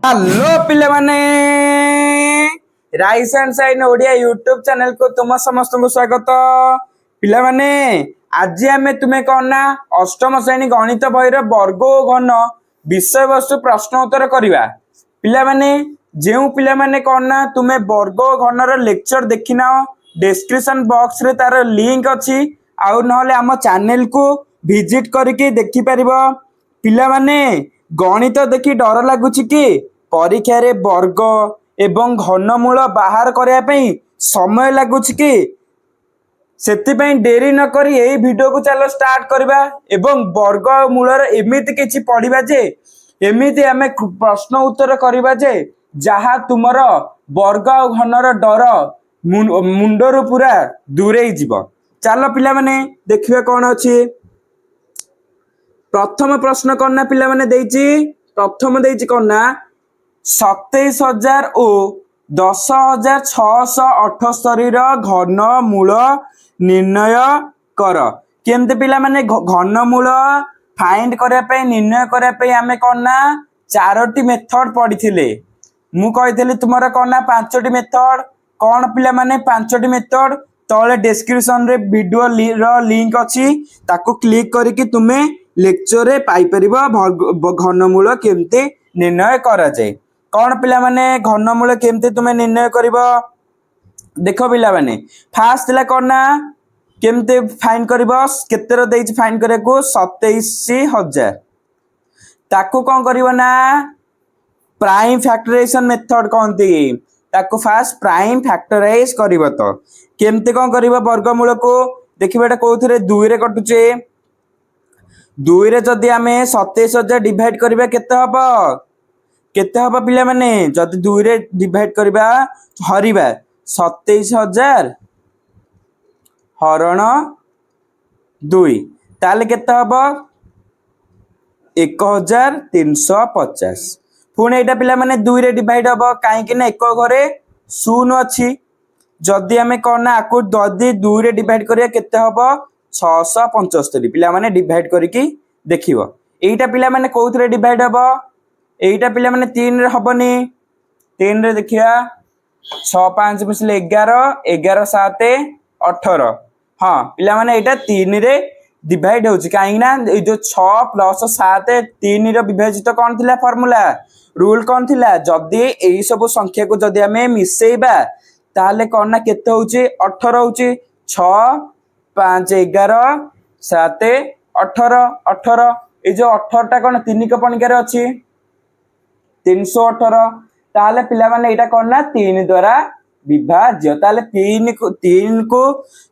Hello पिले माने rise and shine Odia YouTube channel को तुम समस्त को स्वागत। पिले माने आज आमे तुम्हें कौन ना अष्टम श्रेणी गणित बही वर्ग और घन विषय वस्तु प्रश्न उत्तर करवा। पिले माने जेउ पिले माने कौन ना तुम्हें वर्ग और घन लेक्चर देखिना डिस्क्रिप्शन बॉक्स रे तार लिंक अच्छी आउ नहले आम चैनल को विजिट करके देखि परिबो। पिला माने गणित देखि डर लगुच कि परीक्षा रे वर्ग एवं घनमूल बाहर करने ପାଇଁ समय लगुच कि सेति डेरी न करी यही वीडियो को चलो स्टार्ट करबा एवं वर्ग मूलर एमिति किछि पढ़िबा जे एमिति आमे प्रश्न उत्तर करबा जे जहा तुमर वर्ग और घनर डर मुंडर पूरा दूरे जीव। चलो पिला माने देखिबा कोन अछि। प्रथम प्रश्न कौन ना पिला माने देइछि प्रथम देइछि कौन ना 27,000 और 10,678 घन मूल निर्णय कर। केमते पिला माने घन मूल फाइंड करया पे निर्णय करया पे आमे कौन ना चारोटी मेथड पढ़िथिले। मु कहिथिले तुमरा कौन ना पांचटी मेथड कौन पिला माने पांचटी मेथड तले डिस्क्रिप्शन रे वीडियो रो लिंक अछि ताको क्लिक करके तुमे लेक्चर रे पाई परिबो घनमूल केमते निर्णय करा जाए। कौन पिला माने घनमूल केमते तुमे निर्णय करिबो देखो पिला माने फास्ट थिला कौन ना केमते फाइंड करिबो केतेर देइछ फाइंड करे को 27,000 ताको कोन करिवो ना प्राइम फैक्टराइजेशन मेथड कहंती ताको फास्ट प्राइम फैक्टराइज करिवो। तो केमते कोन करिवो वर्गमूल को देखिबेटा कोथरे 2 रे कटुचे 2 रे जदी आमे 27,000 डिवाइड करिबा केते हबो पिला माने जदी 2 रे डिवाइड करिबा हरिबा 27,000 हरण 2 ताले केते हबो 1,350। पुणे एटा पिला माने 2 रे डिवाइड हबो काहे कि ना एक घरे शून्य अछि जदी आमे कोना आकु जदी 2 रे डिवाइड करिया केते हबो 675 पिला माने डिवाइड करके देखिबो। एटा पिला माने कोथरे डिवाइड हबो एटा पिला माने 3 रे हबनी 3 रे देखिया 6 5 मिसले 11 11 7 18 हां पिला माने एटा 3 रे डिवाइड होची काहे ना ए जो 6 + 7 3 रे विभाजित कोन थिला फार्मूला रूल कोन थिला जदी एई सब संख्या को जदी हमें मिसेइबा ताले कोन ना केते होची 18 होची 6 5 11 7 18 18 ए जो 18 टा कोन 3 को पणिका रे अछि 318 ताले पिला माने एटा कोन ना 3 द्वारा विभाज्य ताले 3 को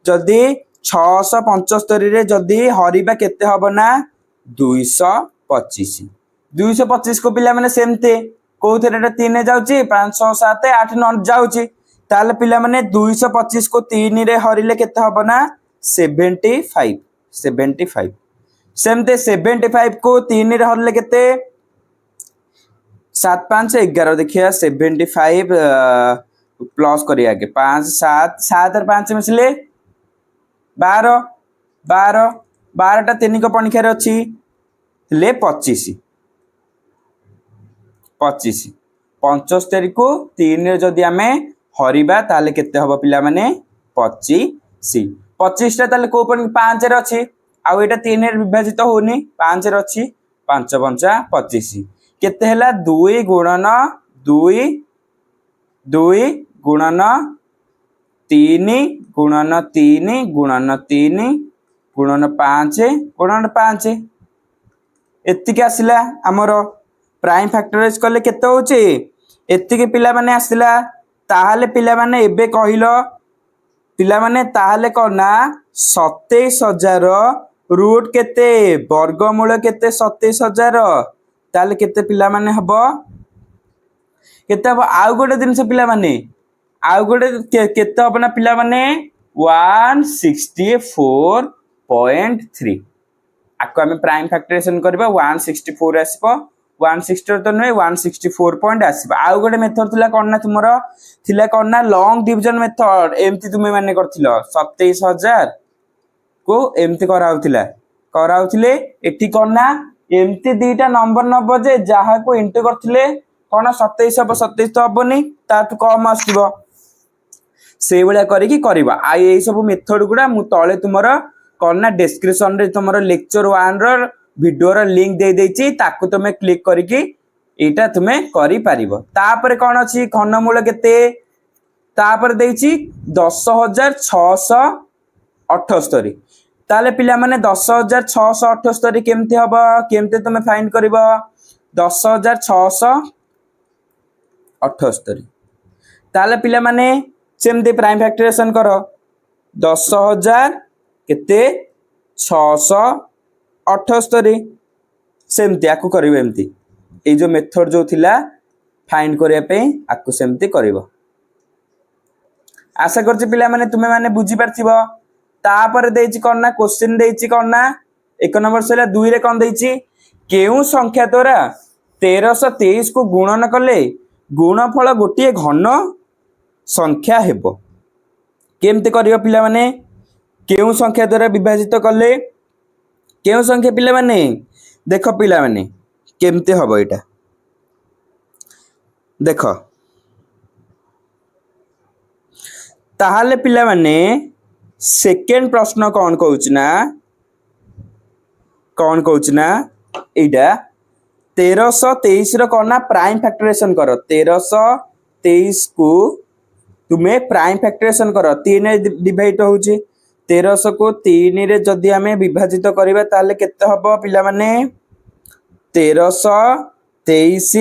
जदी 675 रे जदी हरिबा केते हबो ना 225 225 को पिला माने सेमते कोथरे एटा 3 जाउची 5 6 7 8 9 जाउची ताले पिला माने 225 को 3 रे हरिले केते हबो ना 75 75 सेमते 75 को 3 रे हरिले केते 7 5 11 देखिया 75 प्लस करिया के 5 7 7 और 5 मिसले 12 12 12 टा 3 को पणिका रे अछि ले 25 25 75 को 3 रे जदी हमें हरिबा ताले केते हबो पिला माने 25 25 टा ताले को 5 रे अछि आ एटा 3 रे विभाजित होनी 5 रे अछि 5 5 25 केते हला 2 गुणन 2 2 गुणन 3 गुणन 3 गुणन 3 गुणन 5 एतिके आसिला हमर प्राइम फैक्टराइज करले केते होची एतिके पिला माने आसिला ताहाले पिला माने एबे कहिलो पिला माने ताहाले कोना 27,000 रूट केते वर्गमूल केते 27,000 ताले केते पिला माने हबो केते हबो आउ गोटे दिन से पिला माने आउ गोटे केते हबो ना पिला माने 164.3 आको हमें प्राइम फैक्टराइजेशन करबा 164 आसीबो 160 तो नै 164 पॉइंट आसीबा। आउ गोटे मेथड थिला कोन ना तुमरो थिला कोन ना लॉन्ग डिवीजन मेथड एमती तुमे माने करथिलो 27,000 को एमती कराउथिले एठी कोन ना एमती दीटा नंबर नबो जे जहा को इंटू करथिले कौन 27 हम 27 तो हेनी ताठू कम आसो से भाया करके सब मेथड गुड़ा मु तले तुम कौन ना डिस्क्रिप्शन रे तुम लेक्चर 1 वीडियो लिंक दे देछि ताकू तुम क्लिक करके एटा तुमे करि पारिबो। तापर कौन अछि घनमूल केते तापर देछि 10,678 ताले पिला माने 10,678 केमते हबो केमते तुमे फाइंड करिवो 10,678 ताले पिला माने सेमते प्राइम फैक्टराइजेशन करो 10,000 केते 678 सेमते आकु करिवो एमती ए जो मेथड जो थिला फाइंड करिया पे आकु सेमती करिवो। आशा करछि पिला माने तुमे माने बुझी परथिबो। तापर देछि कोन ना क्वेश्चन देछि कोन ना 1 नंबर सेला 2 रे कोन देछि केउ संख्या द्वारा 1323 को गुणन कले गुणफल गोटे घन संख्या हेबो केमते करियो पिला माने केउ संख्या द्वारा विभाजित कले केउ संख्या पिला माने देखो पिला माने केमते हबो एटा देखो ताहाले पिला माने सेकेंड प्रश्न कौन कहूच ना एटा 1323 रो कौन ना प्राइम फैक्टराइजेशन करो 1323 को तुम्हें प्राइम फैक्टराइजेशन करो 3 डिवाइड होउची 1300 को 3 रे जदी हमें विभाजित करिबा ताले केते हबो पिला माने 1323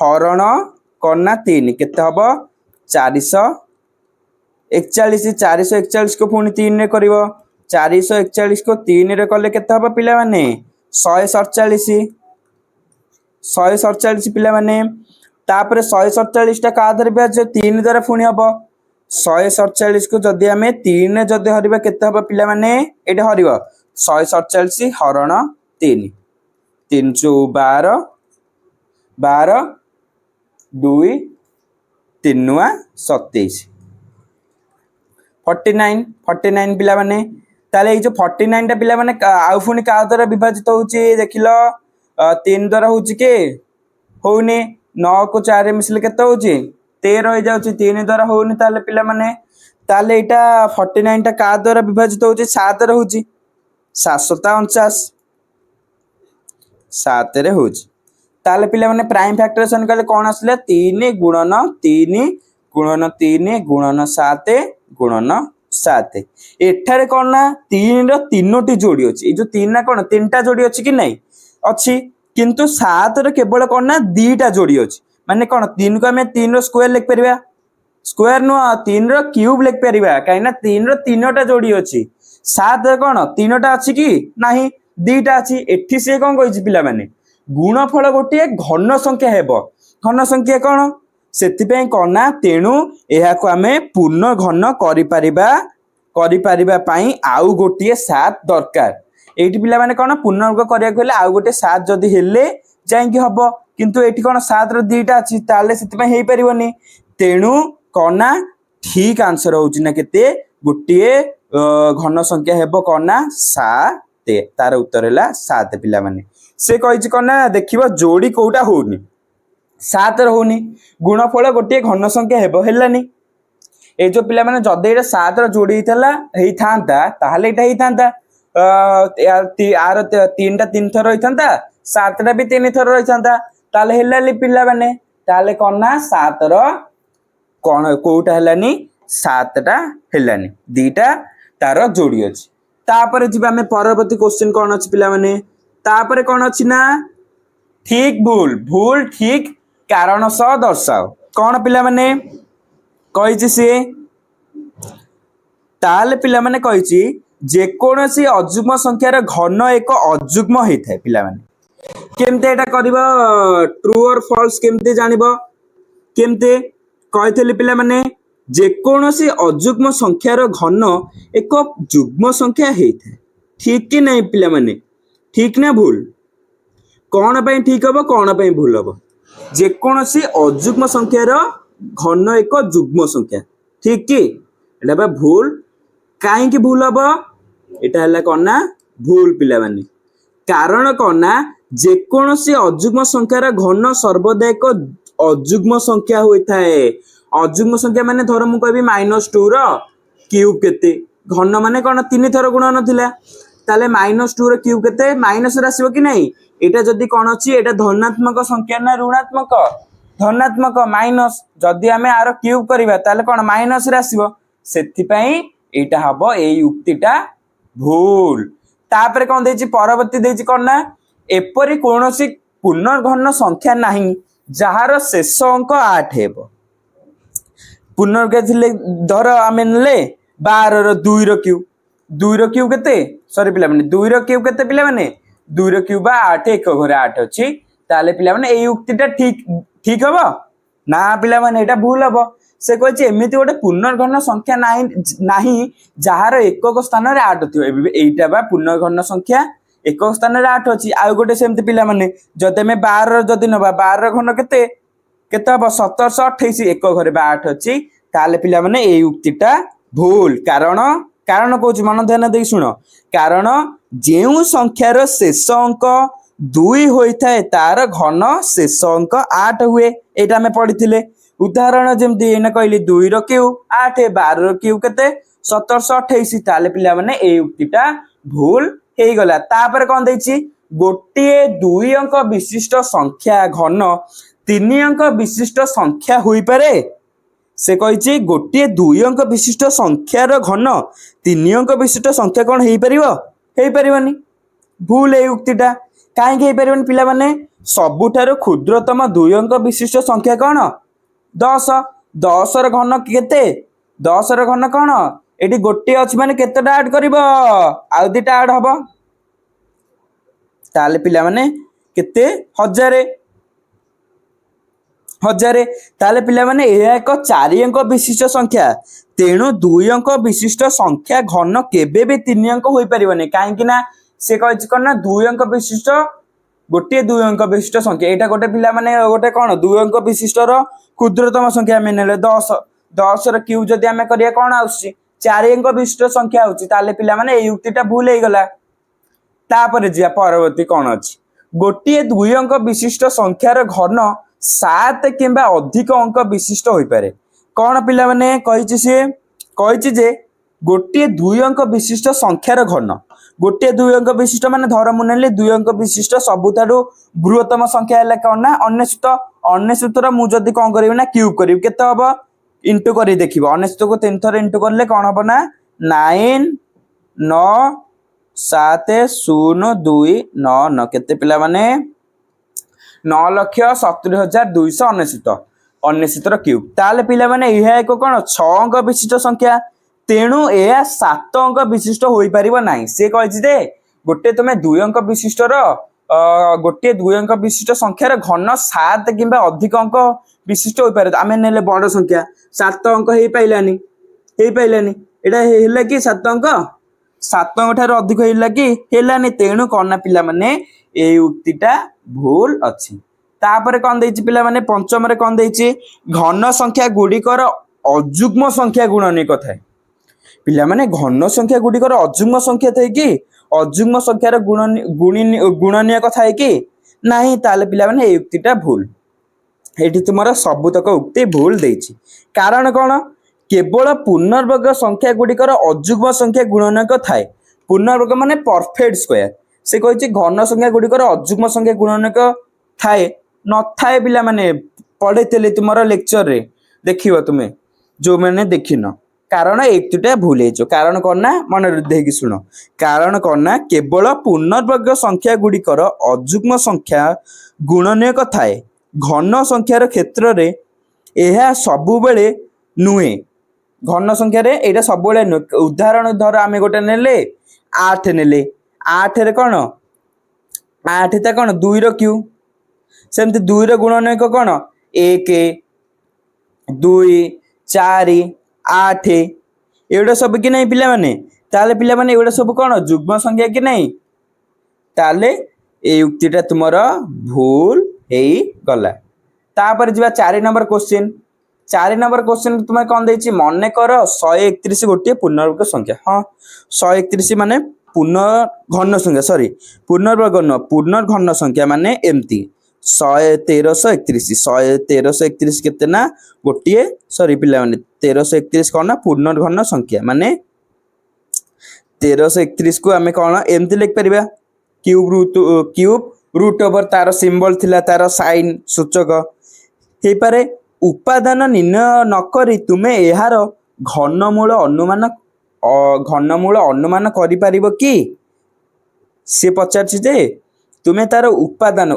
हरण करना 3 केते हबो 441 को पुणी 3 रे करिवो 441 को 3 रे कले केते हबो पिला माने 147 पिला माने तापर 147 टा का धरि बे 3 द्वारा पुणी हबो 147 को जदी हमें 3 रे जदी हरिबा केते हबो पिला माने एटा हरिबो 147 हरण 3 3 चौ 12 12 2 3 नुआ 27 49 पिला माने ताले जो 49 टा पिला माने आउ पुणी का द्वारा विभाजित होउची देखिलो 3 द्वारा होउची के होउनी 9 को 4 रे मिसले केते होउची 13 हो जाउची 3 द्वारा होउनी ताले पिला माने ताले एटा 49 टा का द्वारा विभाजित होउची 7 रे होउची 749 7 रे होउची ताले पिला माने प्राइम फैक्टराइजेशन कले कोन आसले 3 गुणन 3 गुणन 3 गुणन 7 गुणन 7 एठारे कोन ना 3 रो तीनोटी जोड़ी अछि ए जो 3 ना कोन तीनटा जोड़ी अछि कि नै अछि किंतु 7 रो केवल कोन ना दीटा जोड़ी अछि माने कोन 3 को हमें 3 रो स्क्वायर लिख परिबा स्क्वायर नो 3 रो क्यूब लिख परिबा काइना 3 रो तीनोटा जोड़ी अछि 7 रो कोन तीनोटा अछि कि नाही दीटा अछि एठी से कोन कहिछि पिला माने गुणफल गोटे घन संख्या हेबो घन संख्या कोन सेतिपे कोना तेणु एहा को हमें पूर्ण घन करि परिबा पई आउ गोटे 7 दरकार एठी पिला माने कोन पूर्ण वर्ग करिया कहले आउ गोटे 7 जदी हेले जाईकी हबो किंतु एठी कोन 7 रो दीटा अछि ताले सेतिपे हेई परिबोनी तेणु कोना ठीक आंसर होउची ना केते गोटे घन संख्या हेबो कोना 7 तार उत्तर हैला 7 पिला माने से कहिछि कोना देखिबो जोड़ी कोउटा होउनी 7 रो होउनी गुणफल गोटे घन संख्या हेबो हेलानी ए जो पिला माने जदे एटा 7 रो जोड़ी हितला हेई थांता ताहाले एटा हेई थांता आर 3 टा 3 थर रही थांता 7 टा भी 3 थर रही थांता ताले हेलाली पिला माने ताले कोना 7 रो कोन कोउटा हेलानी 7 टा हेलानी दीटा तार जोड़ी अछि तापर जिबा हमें परवर्ती क्वेश्चन कोन अछि पिला माने तापर कोन अछि ना ठीक भूल ठीक कारण सह दर्शाओ कौन पिला माने कहिछि से ताले पिला माने कहिछि जे कोनोसी अजुग्म संख्यार घन एक अजुग्म हेथाय पिला माने केमते एटा करबो ट्रू और फॉल्स केमते जानिबो केमते कहिथले पिला माने जे कोनोसी अजुग्म संख्यार घन एक जुग्म संख्या हेथाय ठीक कि नहीं पिला माने ठीक ना भूल कौन पे ठीक हबो कौन पे भूल हबो जे कोनोसी अजुग्म संख्यार घन एक जुग्म संख्या ठीक कि एटा बा भूल काहे कि भूल हबो एटा हला कोन ना भूल पिला माने कारण कोन ना जे कोनोसी अजुग्म संख्यार घन सर्वदा एक अजुग्म संख्या होता है। अजुग्म संख्या माने धर मु कहबी -2 रो क्यूब केते घन माने कोन 3 थर गुणन थिला ताले -2 रो क्यूब केते माइनस रे आसीबो कि नहीं एटा जदी कोन अछि एटा धनात्मक संख्या ना ऋणात्मक धनात्मक माइनस जदी आमे आरो क्यूब करबा ताले कोन माइनस रे आसीबो सेति पई एटा हबो ए युक्तिटा भूल। तापर कोन देछि परवर्ती देछि कोन ना एपरि कोनोसी पुनर्घन संख्या नहीं जहार शेष अंक 8 हेबो पुनर्घन थिले धर आमे नले 12 रो 2 रो क्यूब 2 रो क्यूब केते सॉरी पिला माने 2 रो क्यूब केते पिला माने 2 रो क्यूब 8 एक घरे 8 अछि ताले पिला माने ए युक्तिटा ठीक ठीक हबो ना पिला माने एटा भूल हबो से कहछि एमिति गोटे पुनर्घन संख्या नाही जहार एकक स्थान रे 8 थियो एइटा बा पुनर्घन संख्या एकक स्थान रे 8 अछि आ गोटे सेमति पिला माने जदे में 12 जदि नबा 12 घन केते केते हबो 1728 एक घरे 8 अछि ताले पिला माने ए युक्तिटा भूल कारण कारण कहछि मन ध्यान देई सुनो कारण जेउ संख्यार शेष अंक 2 होइथाय तार घन शेष अंक 8 हुए एटा में पढिथिले उदाहरण जेमति एना कहली 2 रो क्यूब 8 12 रो क्यूब केते 1728 ताले पिला माने ए युक्तिटा भूल हेई गला। तापर कोन दैछि गोटिए 2 अंक विशिष्ट संख्या घन 3 अंक विशिष्ट संख्या होई पारे से कहिछि गोटिए 2 अंक विशिष्ट संख्यार घन 3 अंक विशिष्ट संख्या कोन हेई परिबनी भूल ए युक्तिटा काहे हेई परिबनी पिला माने सबुठारो क्षुद्रतम 2 अंक विशिष्ट संख्या कोन 10 10 र घन केते 10 र घन कोन एटी गोटे अछि माने केतेटा ऐड करबो आ दिटा ऐड हबो ताले पिला माने केते 1000 ताले पिला माने एहा एक 4 अंक विशिष्ट संख्या तेणु 2 अंक विशिष्ट संख्या घन केबे भी 3 अंक होई परिबने काहे कि ना से कहछि कोन ना 2 अंक विशिष्ट गोटे 2 अंक विशिष्ट संख्या एटा गोटे पिला माने गोटे कोन 2 अंक विशिष्ट रो क्षुद्रतम संख्या में नेले 10 10 रो क्यूब जदी हमें करिया कोन आउछि 4 अंक विशिष्ट संख्या होछि ताले पिला माने ए युक्तिटा भूल हेई गला। तापर जिया परवर्ती कोन अछि गोटे 2 अंक विशिष्ट संख्यार घन 7 किंबा अधिक अंक विशिष्ट होई पारे कोन पिला माने कहिछि जे गोटे 2 अंक विशिष्ट संख्यार घन गोटे 2 अंक विशिष्ट माने धर मु नेले 2 अंक विशिष्ट सबुठारो बृहत्तम संख्या हैला कोन ना 99 रो मु जदी कोन करिवि ना क्यूब करिवि केते हबो इंटू करी देखिबो 99 को 3 थर इंटू करले कोन हबो ना 9 9 7 0 2 9 9 केते पिला माने 9,70,299 रो क्यूब ताले पिला माने इहा एक कोन 6 अंक विशिष्ट संख्या तेणु एया 7 अंक विशिष्ट होई परिबो नाही से कहिछि दे गोटे तमे 2 अंक विशिष्ट रो गोटे 2 अंक विशिष्ट संख्यार घन 7 किंबा अधिक अंक विशिष्ट होई पारे आमे नेले बड़ संख्या 7 अंक हेई पाइलानी एटा हेला कि 7 अंक ठारो अधिक हेला कि हेलानी तेणु कोन पिला माने ए युक्तिटा भूल अछि। तापर कोन दैछि पिला माने पंचम रे कोन दैछि घन संख्या गुडिकर अजुग्म संख्या गुणनीयक थाए पिला माने घन संख्या गुडिकर अजुग्म संख्या थाए कि अजुग्म संख्यार गुणनीयक थाए कि नाही ताले पिला माने ए युक्तिटा भूल एठी तुमरा सबुतक उक्ति भूल दैछि कारण कोन केवल पूर्णवर्ग संख्या गुडिकर अजुग्म संख्या गुणनीयक थाए पूर्णवर्ग माने परफेक्ट स्क्वायर से कहिछि घन संख्या गुडिकर अजुग्म संख्या गुणनीयक थाए न थाए पिला माने पढेतले तुमरा लेक्चर रे देखिबो तुमे जो माने देखिनो कारण एकटा भूल हेजो कारण कोन ना मन देखि सुनो कारण कोन ना केवल पूर्णवर्ग संख्या गुडिकर अजुग्म संख्या गुणनीयक थाए घन संख्यार क्षेत्र रे एहा सबु बेले नुहे घन संख्या रे एटा सब बेले उदाहरण धर आमे गोटे नेले 8 नेले 8 रे कोन 8 ता कोन 2 रो क्यू सेमति 2 रो गुणनीयक कोन 1 2 4 8 एवडा सब कि नहीं पिला माने ताले पिला माने एवडा सब कोन जुग्म संख्या कि नहीं ताले ए युक्तिटा तुमरा भूल हेई गला। तापर जिबा 4 नंबर क्वेश्चन 4 नंबर क्वेश्चन तुमे कोन दैछि मने कर 131 गोटे पूर्णवर्ग संख्या हां 131 माने पूर्ण घन संख्या सॉरी पूर्णवर्ग न पूर्ण घन संख्या माने एम्ति 1331 केते ना गोटे सॉरी पिला माने 1331 कौन ना पूर्णघन संख्या माने 1331 को आमे कौन एमती लिख परिबा क्यूब रूट ओवर तार सिंबल थिला तार साइन सूचक हे पारे उपादान निर्णय नकरी तुमे एहार घनमूल अनुमान करि परिबो कि से पचारछि जे तुमे तार उत्पादन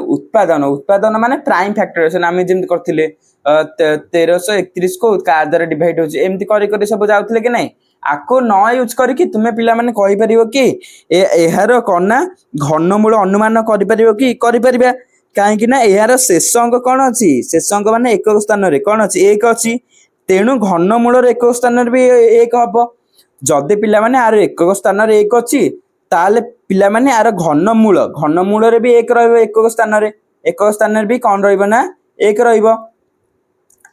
माने प्राइम फैक्टराइजेशन आमे जेमति करथिले 1331 को का द्वारा डिवाइड होछि एमति करी करी सब जाउथिले कि नै आको न यूज करिकि तुमे पिला माने कहि परिबो कि एहार कोना घनमूल अनुमान करि परिबो कि करि परिबा काहेकि ना एहार शेष अंक कोन अछि शेष अंक माने एक स्थान रे कोन अछि एक अछि तेणु घनमूल रे एक स्थान रे भी एक हबो जदि पिला माने आर एक स्थान रे एक अछि ताले पिला माने आर घनमूल रे भी एक रहइबो एक स्थान रे भी कोन रहइबो ना एक रहइबो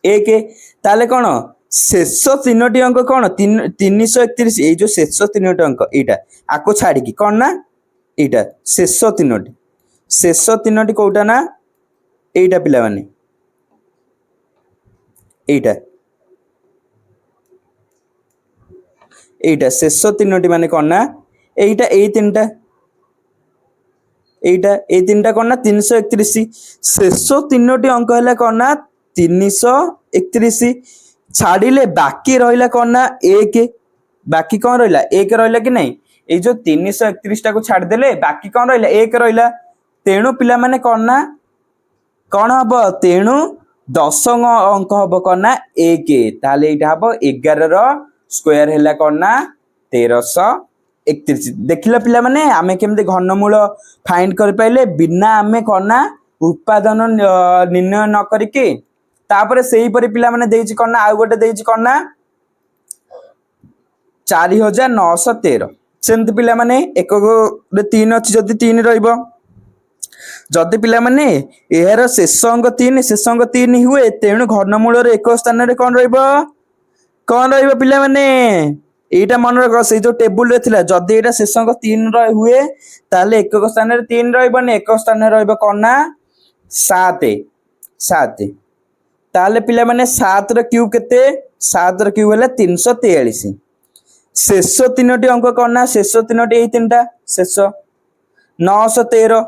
एक ताले कोन शेष तीनोटी अंक कोन 331 ए जो शेष तीनोटी अंक एटा आको छाडी की कोन ना एटा शेष तीनोटी कोटा ना एटा पिला माने एटा शेष तीनोटी माने कोन ना एटा ए तीनटा कोन ना 331 शेष तीनोटी अंक हला कोन ना 331 छाड़िले बाकी रहिला कोन ना एक बाकी कोन रहिला एक रहिला कि नै ए जो 331 टा को छाड़ देले बाकी कोन रहिला एक रहिला तेणु पिला माने कोन ना कोन हबो तेणु 10 अंक हबो कोन ना एक ताले एटा हबो 11 रो स्क्वायर हला कोन ना 1331 देखिला पिला माने आमे केमते घनमूल फाइंड कर पाइले बिना आमे कोन ना उत्पादन निर्णय न करिके तापरे सेही परि पिला माने देइछि कोन ना आ गोटे देइछि कोन ना 4913 सेमति पिला माने एक रे 3 अछि जदि 3 रहइबो जदि पिला माने एहर शेष अंक 3 हुए तेणु घनमूल रे एक स्थान रे कोन रहइबो पिला माने एटा मन रख से जो टेबुल रे थिला जदि एटा शेष अंक 3 हुए ताले एक स्थान रे 3 रहइबो एक स्थान रे रहइबो कोन ना 7 ताले पिला माने 7 रो क्यूब केते 7 रो क्यूब हला 343 शेष तीनोटी अंक कोन ना शेष तीनोटी ए तीनटा शेष 913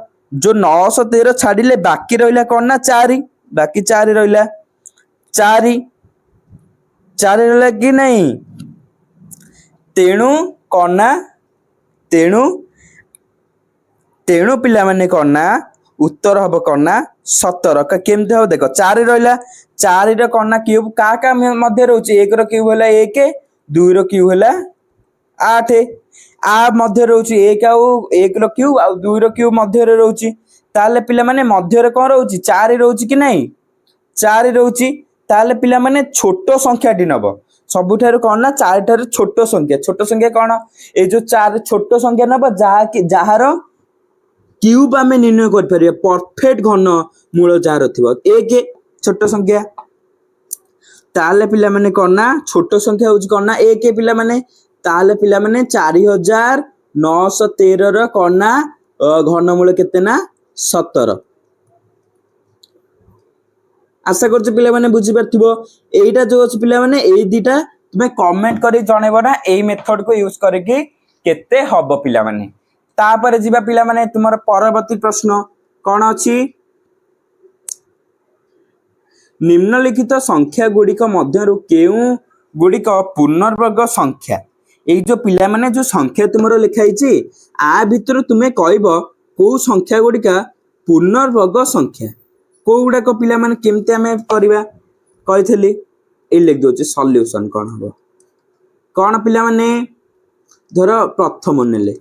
जो 913 छाडिले बाकी रहिला कोन ना 4 बाकी 4 रहिला 4 रहिला कि नै तेणु कोन ना तेणु पिला माने कोन ना उत्तर हबो कोन ना 17 केमते हो देखो 4 रहिला 4 रे कोन ना क्यूब का मध्य रहउची 1 रो क्यूब हला 1 2 रो क्यूब हला 8 आ मध्य रहउची 1 आ 1 रो क्यूब आ 2 रो क्यूब मध्य रे रहउची ताले पिला माने मध्य रे कोन रहउची 4 रहउची कि नै 4 रहउची ताले पिला माने छोटो संख्या डी नबो सबुठार कोन ना 4 ठार छोटो संख्या कोन ए जो 4 छोटो संख्या नबो जहार क्यूब आमे निर्णय कर परिया परफेक्ट घन मूल जार थिबो एक छोटो संख्या ताले पिला माने कोन ना छोटो संख्या होची कोन ना एक पिला माने ताले पिला माने 4913 रो कोन ना घन मूल केते ना 17 आशा करछ पिला माने बुझी परथिबो एटा जो अछि पिला माने ए दिटा तुमे कमेंट करी जणेबो ना एई मेथड को यूज करके केते हबो पिला माने तापर जीवा पिला माने तुमर परवर्ती प्रश्न कोन अछि निम्नलिखित संख्या गुड़िक मध्यरु केउ गुड़िक पूर्णवर्ग संख्या ए जो पिला माने जो संख्या तुमरो लिखाइछि आ भितर तुमे कहबो को संख्या गुड़िका पूर्णवर्ग संख्या को गुडा को पिला माने केमते हमें करबा कहिथली ए लिख दोछि सॉल्यूशन कोन हबो कोन पिला माने धरो प्रथम नेले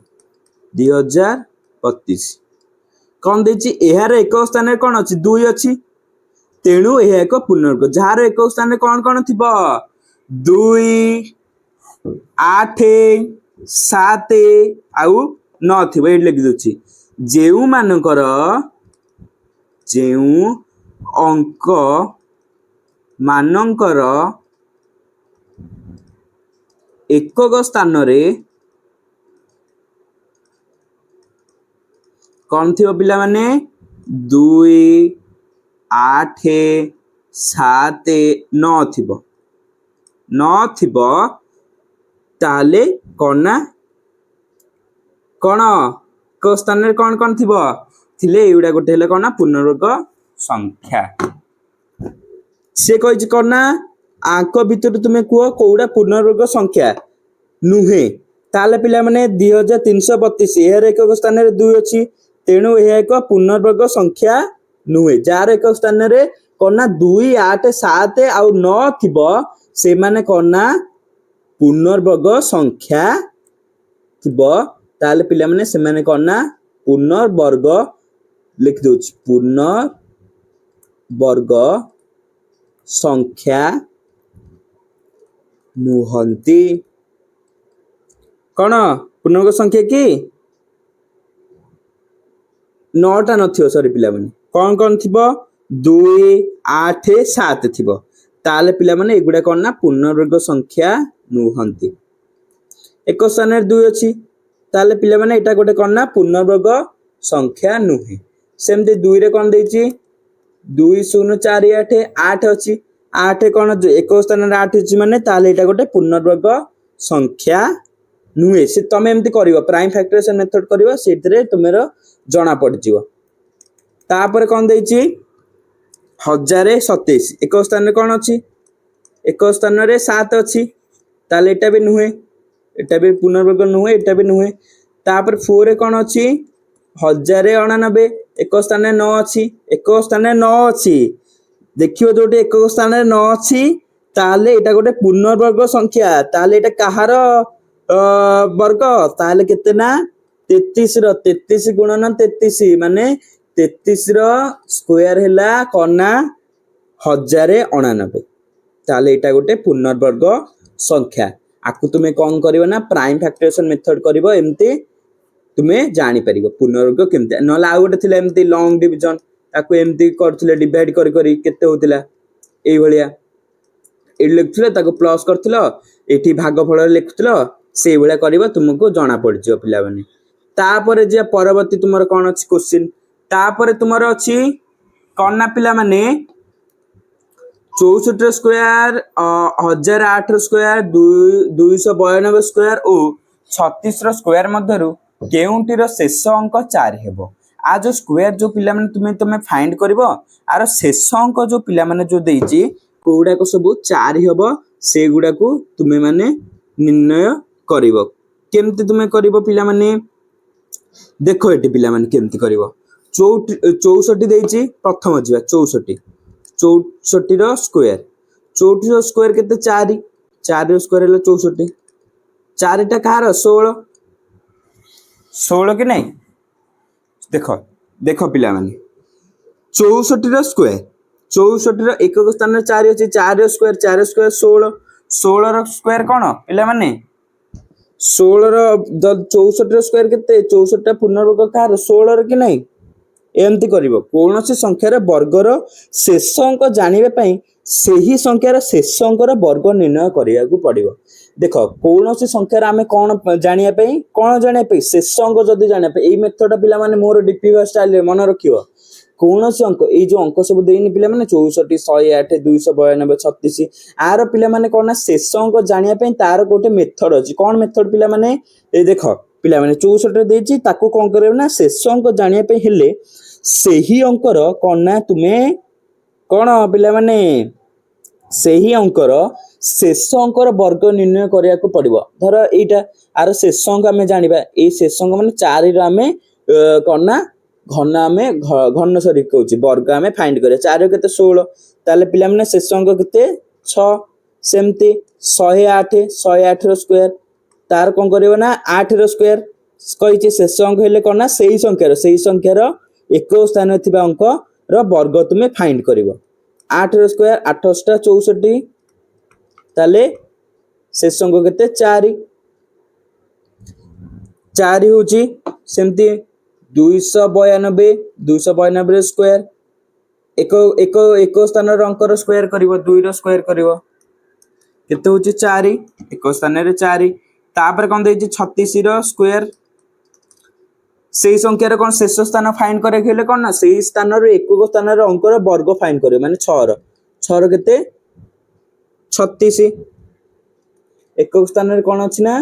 2025 कोन देछि एहार एक स्थान रे कोन अछि 2 अछि तेणु एहा एक पूर्णवर्ग जार एक स्थान रे कोन थिबो 2 8 7 आउ 9 थिबो ए लिख दोछि जेउ अंक मानकर एकक स्थान रे कौन थी पिला माने 2 8 7 9 थिबो ताले कौन ना कौन को स्थान रे कौन कौन थिबो थिले एउडा गोटे हेले कौन ना पूर्णवर्ग संख्या से कहि कौन ना आंक भितर तुमे कुह कोउडा पूर्णवर्ग संख्या नुहे ताले पिला माने 2332 एहर एक स्थान रे 2 अछि तेणु यह एक पूर्णवर्ग संख्या नुहे जार एक स्थान रे कौन ना 2 8 7 आउ 9 थिबो से माने कौन ना पूर्णवर्ग संख्या थिबो ताले पिला माने से माने कौन ना पूर्णवर्ग लिख दोछ पूर्णवर्ग संख्या नुहंती कौन पूर्णवर्ग संख्या की 9टा नथियो सॉरी पिला माने कौन कौन थिबो 2 8 7 थिबो ताले पिला माने एगुडा कौन ना पूर्णवर्ग संख्या नुहंती एक स्थान रे 2 अछि ताले पिला माने एटा गोटे कौन ना पूर्णवर्ग संख्या नुहे सेमते 2 रे कौन देछि 2 0 4 8 8 अछि 8 कौन एक स्थान रे 8 अछि माने ताले एटा गोटे पूर्णवर्ग संख्या नुहे से तमे एमती करिवो प्राइम फैक्टराइजेशन मेथड करिवो सेतरे तुमेरो जना पड़ जिवो तापर कौन देछि 1027 एक स्थान रे कौन अछि एक स्थान रे 7 अछि ताले एटा भी नुहे एटा भी पूर्णवर्ग नुहे एटा भी नुहे तापर 4 रे कौन अछि 1099 एक स्थान रे 9 अछि एक स्थान रे 9 अछि देखियो जोटे एक स्थान रे 9 अछि ताले एटा गोटे पूर्णवर्ग संख्या ताले एटा कहार वर्ग ताले केते ना 33 रो 33 गुणन 33 माने 33 रो स्क्वायर हैला कोना 1099 ताले एटा गोटे पूर्णवर्ग संख्या आकु तुमे कोन करिवो ना प्राइम फैक्टराइजेशन मेथड करिवो एमती तुमे जानि परिवो पूर्णवर्ग केमते नला आ गोटे थिला एमती लॉन्ग डिवीजन ताकु एमती करथिले डिवाइड करी केते होतिला एई भलिया ए लिखथिले ताकु प्लस करथिलो एठी भागफल लिखथिलो से भलिया करिवो तुमको जाना पड़ जियो पिला माने तापरे जे परवर्ती तुमर कोन अछि क्वेश्चन तापरे तुमर अछि कोन ना पिला माने 64 स्क्वायर 1008 स्क्वायर 292 स्क्वायर ओ 36 स्क्वायर मध्यरु केउंटीर शेष अंक 4 हेबो आ जो स्क्वायर जो पिला माने तुमे फाइंड करबो आर शेष अंक जो पिला माने जो देइची कोउडा को सब 4 हेबो से गुडा को तुमे माने निर्णय करबो केमते तुमे करबो पिला माने देखो एटी पिला माने केमती करबो 64 देइची प्रथम जिवा 64 रो स्क्वायर 64 रो स्क्वायर केते 4 4 रो स्क्वायर हला 64 4 टा कहार 16 16 कि नहीं देखो देखो पिला माने 64 रो स्क्वायर 64 रो एक स्थान रे 4 अछि 4 रो स्क्वायर 16 16 रो स्क्वायर कोन पिला माने 16 रो 64 रो स्क्वायर केते 64 टा पूर्णवर्ग कहार 16 रो कि नहीं एमती करिवो कोनोसी संख्यार वर्गर शेष अंक जानिबे पई सेही संख्यार शेष अंकर वर्ग निर्णय करिया को पड़िबो देखो कोनोसी संख्यार आमे कोन जानिया पई कोन जानिया पई शेष अंक जदी जानिया पई एई मेथड पिला माने मोर डीपीवा स्टाइल मन रखियो कोनोसी अंक एई जो अंक सब देइनि पिला माने 64 108 292 36 आरो पिला माने कोन शेष अंक जानिया पई तार गोटे मेथड अछि कोन मेथड पिला माने ए देखो पिला माने 64 रे देइछि ताको कोन करबे ना शेष अंक जानिया पई हेले सेही अंकर कोन ना तुमे कोन पिला माने सेही अंकर शेष अंकर वर्ग निर्णय करिया को पड़िबो धर एटा आर शेष अंक हमें जानिबा ए शेष अंक माने 4 रो हमें कोन ना घन हमें घन सरी कहूची वर्ग हमें फाइंड करे 4 केते 16 ताले पिला माने शेष अंक केते 6 सेमती 108 रो स्क्वायर तार कोन करबो ना 8 रो स्क्वायर कहिचे शेष अंक हेले कोन ना सेही संख्यार एक स्थान थिबा अंक रो वर्ग तुमे फाइंड करिवो 8 रो स्क्वायर 8 टा 64 ताले शेष अंक केते 4 4 होची सेमती 292 रो स्क्वायर एक स्थान रो अंक रो स्क्वायर करिवो 2 रो स्क्वायर करिवो केते होची 4 एक स्थान रे 4 तापर कोन देछि 36 रो स्क्वायर ସେଇ ସଂଖ୍ୟାର କଣ ଶେଷ ସ୍ଥାନ ଫାଇଣ୍ଡ କରିବାକୁ ହେଲେ କଣ ନା ସେଇ ସ୍ଥାନରୁ ଏକକ ସ୍ଥାନର ଅଙ୍କର ବର୍ଗ ଫାଇଣ୍ଡ କରିବ ମାନେ 6 ର କେତେ 36 ଏକକ ସ୍ଥାନରେ କଣ ଅଛି ନା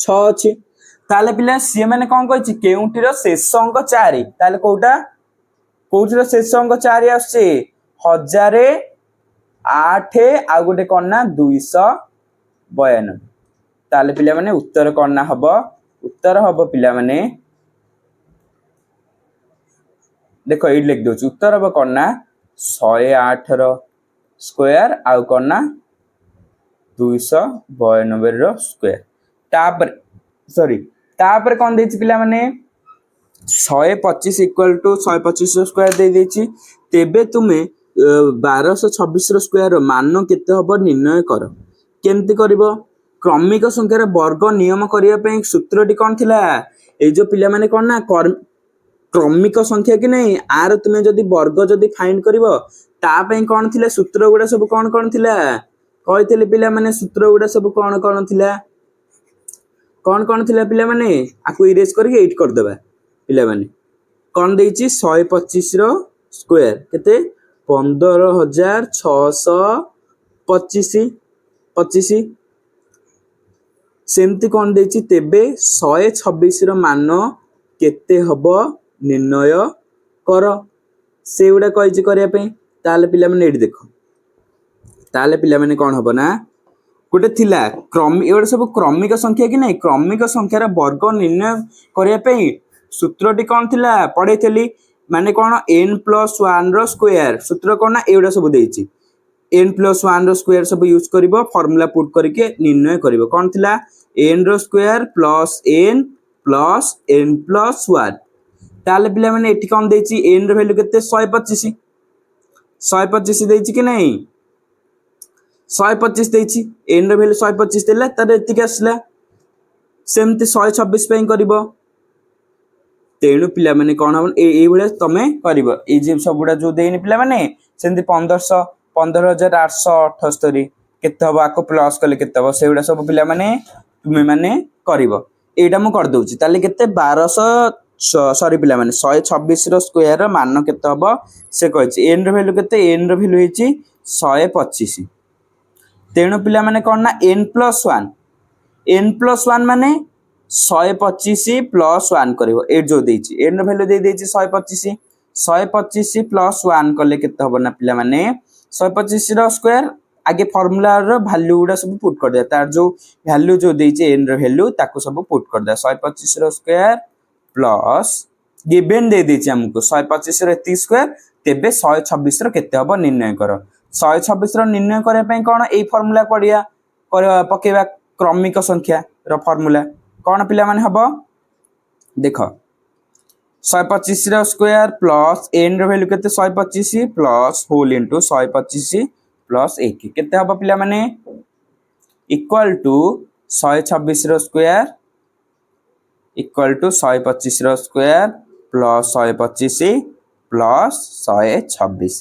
6 ଅଛି। ତାହେଲେ ପିଲା ସିଏ ମାନେ କଣ କହିଛି କେଉଁଟିର ଶେଷ ଅଙ୍କ 4 ତାହେଲେ କୋଉଟିର ଶେଷ ଅଙ୍କ 4 ଆସୁଛି 1008 ଆଉ ଗୋଟେ କଣ ନା 292। ତାହେଲେ ପିଲାମାନେ ଉତ୍ତର କଣ ନା ହବ ଉତ୍ତର ହବ ପିଲାମାନେ ଦେଖ ଏଇଠି ଲେଖି ଦଉଛି ଉତ୍ତର ହବ କଣ ନା 108 ର ସ୍କୋୟାର ଆଉ କଣ ନା 292 ର ସ୍କୋୟାର। ତାପରେ କଣ ଦେଇଛି ପିଲାମାନେ 125 ଇକ୍ୱାଲ ଟୁ 125 ର ସ୍କୋୟାର ଦେଇ ଦେଇଛି। ତେବେ ତୁମେ 1226 ର ସ୍କୋୟାର ମାନ କେତେ ହବ ନିର୍ଣ୍ଣୟ କର। କେମିତି କରିବ କ୍ରମିକ ସଂଖ୍ୟାର ବର୍ଗ ନିୟମ କରିବା ପାଇଁ ସୂତ୍ରଟି କଣ ଥିଲା ଏଇ ଯୋଉ ପିଲାମାନେ କଣ ନା କ୍ରମିକ ସଂଖ୍ୟା କି ନାହିଁ ଆର ତୁମେ ଯଦି ବର୍ଗ ଯଦି ଫାଇଣ୍ଡ କରିବ ତା ପାଇଁ କଣ ଥିଲା ସୂତ୍ର ଗୁଡା ସବୁ କଣ ଥିଲା କହିଥିଲେ ପିଲାମାନେ ସୂତ୍ର ଗୁଡା ସବୁ କଣ ଥିଲା ପିଲାମାନେ ଆକୁ ଇରେଜ କରିକି ଏଇଟ୍ କରିଦେବା। ପିଲାମାନେ କଣ ଦେଇଛି 125 ର ସ୍କୋୟାର କେତେ 15625 ସେମିତି କଣ ଦେଇଛି ତେବେ 126 ର ମାନ କେତେ ହବ ନିର୍ଣ୍ଣୟ କର ସେଗୁଡା କହିଛି କରିବା ପାଇଁ। ତାହେଲେ ପିଲାମାନେ ଏଇଠି ଦେଖ ତାହେଲେ ପିଲାମାନେ କଣ ହବ ନା ଗୋଟେ ଥିଲା ଏଗୁଡା ସବୁ କ୍ରମିକ ସଂଖ୍ୟା କି ନାହିଁ କ୍ରମିକ ସଂଖ୍ୟାର ବର୍ଗ ନିର୍ଣ୍ଣୟ କରିବା ପାଇଁ ସୂତ୍ରଟି କଣ ଥିଲା ପଢେଇଥିଲି ମାନେ କଣ n+1 ର ସ୍କୋୟାର ସୂତ୍ର କଣ ନା ଏଗୁଡା ସବୁ ଦେଇଛି n+1 ର ସ୍କୋୟାର ସବୁ ୟୁଜ କରିବ ଫର୍ମୁଲା ପୁଟ କରିକି ନିର୍ଣ୍ଣୟ କରିବ କଣ ଥିଲା n ର ସ୍କୋୟାର ପ୍ଲସ୍ n+1। ତାହେଲେ ପିଲାମାନେ ଏଠି କଣ ଦେଇଛି n ର ଭ୍ୟାଲୁ କେତେ 125 ଦେଇଛି କି ନାହିଁ 125 ଦେଇଛି n ର ଭ୍ୟାଲୁ 125 ଦେଲା ତାର ଏତିକି ଆସିଲା ସେମିତି 126 ପାଇଁ କରିବ। ତେଣୁ ପିଲାମାନେ କଣ ହବ ଏଇଭଳିଆ ତମେ କରିବ ଏଇ ଯେ ସବୁଗୁଡା ଯୋଉ ଦେଇନି ପିଲାମାନେ ସେମିତି 15878 କେତେ ହବ ଆକୁ ପ୍ଲସ୍ କଲେ କେତେ ହବ ସେଇଗୁଡା ସବୁ ପିଲାମାନେ ତୁମେ ମାନେ କରିବ। ଏଇଟା ମୁଁ କରିଦଉଛି ତାହେଲେ କେତେ 126 ର ସ୍କୋୟାର ମାନ କେତେ ହବ ସେ କହିଛି n ର ଭ୍ୟାଲୁ କେତେ n ର ଭ୍ୟାଲୁ ହେଇଛି 125। ତେଣୁ ପିଲାମାନେ କଣ ନା n+1 ମାନେ 125 ପ୍ଲସ୍ 1 କରିବ ଏଇଠି ଯୋଉ ଦେଇଛି n ର ଭ୍ୟାଲୁ ଦେଇଛି 125 ପ୍ଲସ୍ 1 କଲେ କେତେ ହବ ନା ପିଲାମାନେ 125 ର ସ୍କୋୟାର ଆगे ଫର୍ମୁଲା ର ଭ୍ୟାଲୁ ଗୁଡା ସବୁ ପୁଟ କରିଦେବା ତାର ଯୋଉ ଭ୍ୟାଲୁ ଯୋଉ ଦେଇଛି n ର ଭ୍ୟାଲୁ ତାକୁ ସବୁ ପୁଟ କରିଦେବା 125 ର ସ୍କୋୟାର ପ୍ଲସ୍ गिवन दे देछि हमको 125 ର ଏତିକି ସ୍କୋୟାର ତେବେ 126 ର କେତେ ହବ ନିର୍ଣ୍ଣୟ କର। 126 ର ନିର୍ଣ୍ଣୟ କରିବା ପାଇଁ କଣ ଏଇ ଫର୍ମୁଲା ପକେଇବା କ୍ରମିକ ସଂଖ୍ୟା ର ଫର୍ମୁଲା କଣ ପିଲା ମାନେ ହବ ଦେଖ 125 ର ସ୍କୋୟାର ପ୍ଲସ୍ n ର भ्यालु केते 125 प्लस होल इनटू 125 प्लस 1 केते हबो पिला माने इक्वल टू 126 रो स्क्वायर इक्वल टू 125 रो स्क्वायर प्लस 125 प्लस 126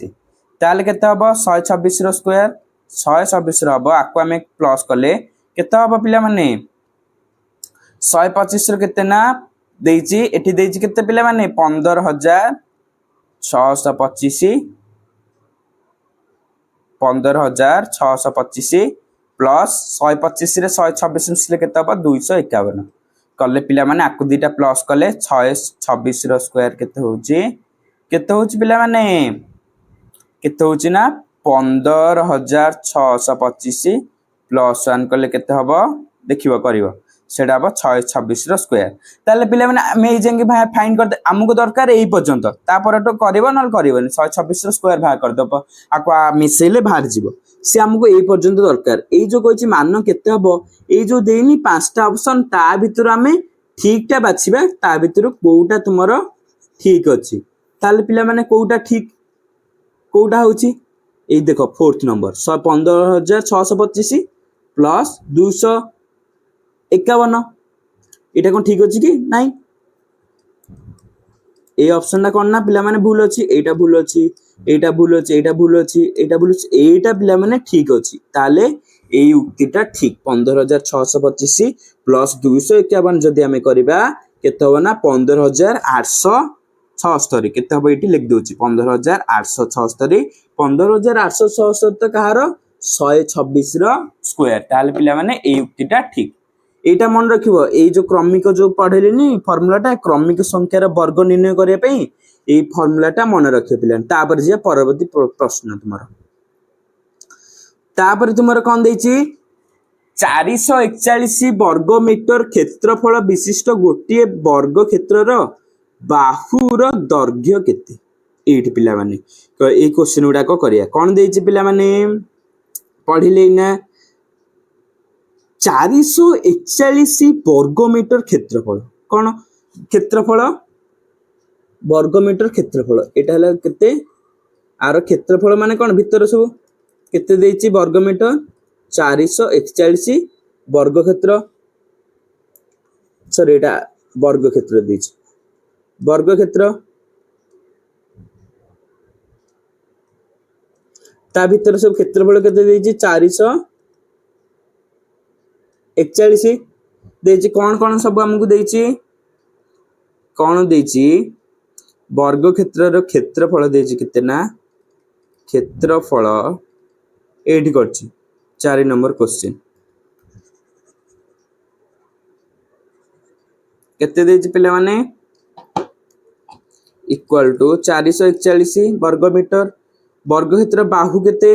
ताले केते हबो 126 रो स्क्वायर 126 रो हबो आको हमें प्लस करले केते हबो पिला माने 125 रो केते ना देइची एठी देइची केते पिला माने 15625 प्लस 125 रे 126 मिसले केते हबो 251 कले पिला माने आकु दीटा प्लस कले 126 रो स्क्वायर केते होची पिला माने केते होची ना 15625 प्लस 1 कले केते हबो देखिबो करिवो सेडा हबो 126 रो स्क्वायर ताले पिला माने हम ए जेंगे फाइंड करते हमको दरकार एई पर्यंत ता परटो करिवो नल करिवोनी 126 रो स्क्वायर बाहर कर दबो आको मिसेले बाहर जीवो से हमको एई पर्यंत दरकार एई जो कहछि मान केते हबो एई जो देनी पांचटा ऑप्शन ता भितर हमें ठीकटा बाछिबा ता भितर कोउटा तुमरो ठीक अछि ताले पिला माने कोउटा होछि एई देखो फोर्थ नंबर 15625 प्लस 251 एटा कोन ठीक अछि कि नाही ए ऑप्शन ना कोन ना पिला माने भूल अछि एटा भूल अछि एटा भूल अछि एटा भूल अछि एटा भूल अछि एटा पिला माने ठीक अछि ताले एई उक्तिटा ठीक 15625 प्लस 251 जदि हमें करबा केते हबो ना 15,876 केते हबो एठी लिख दोची 15,876 15,876 तो कहार 126 रो स्क्वायर ताले पिला माने ए युक्तिटा ठीक एटा मन रखिबो ए जो क्रमिक जो पढेलिनी फार्मूलाटा क्रमिक संख्यार वर्ग निर्णय करिया पई ए फार्मूलाटा मन रखियो पिला तापर जे परवर्ती प्रश्न तुमरो तापर तुमरो कोन देची 441 वर्ग मीटर क्षेत्रफल विशिष्ट गोटे वर्ग क्षेत्रर बाहुर दैर्घ्य केते एठी पिला माने ए क्वेश्चन गुडा को करिया कोन देची पिला माने पढिले ना 441 वर्ग मीटर क्षेत्रफल कौन क्षेत्रफल वर्ग मीटर क्षेत्रफल एटा हला केते आर क्षेत्रफल माने कौन भीतर सब केते देछि वर्ग मीटर 441 वर्ग क्षेत्र सॉरी एटा वर्ग क्षेत्र देछि वर्ग क्षेत्र ता भीतर सब क्षेत्रफल केते देछि 441 देछि कौन सब हमकु देछि कौन देछि वर्ग क्षेत्रर क्षेत्रफल देछि केते ना क्षेत्रफल एठी करछि 4 नंबर क्वेश्चन केते देछि पिले माने इक्वल टू 441 वर्ग मीटर वर्ग क्षेत्र बाहु केते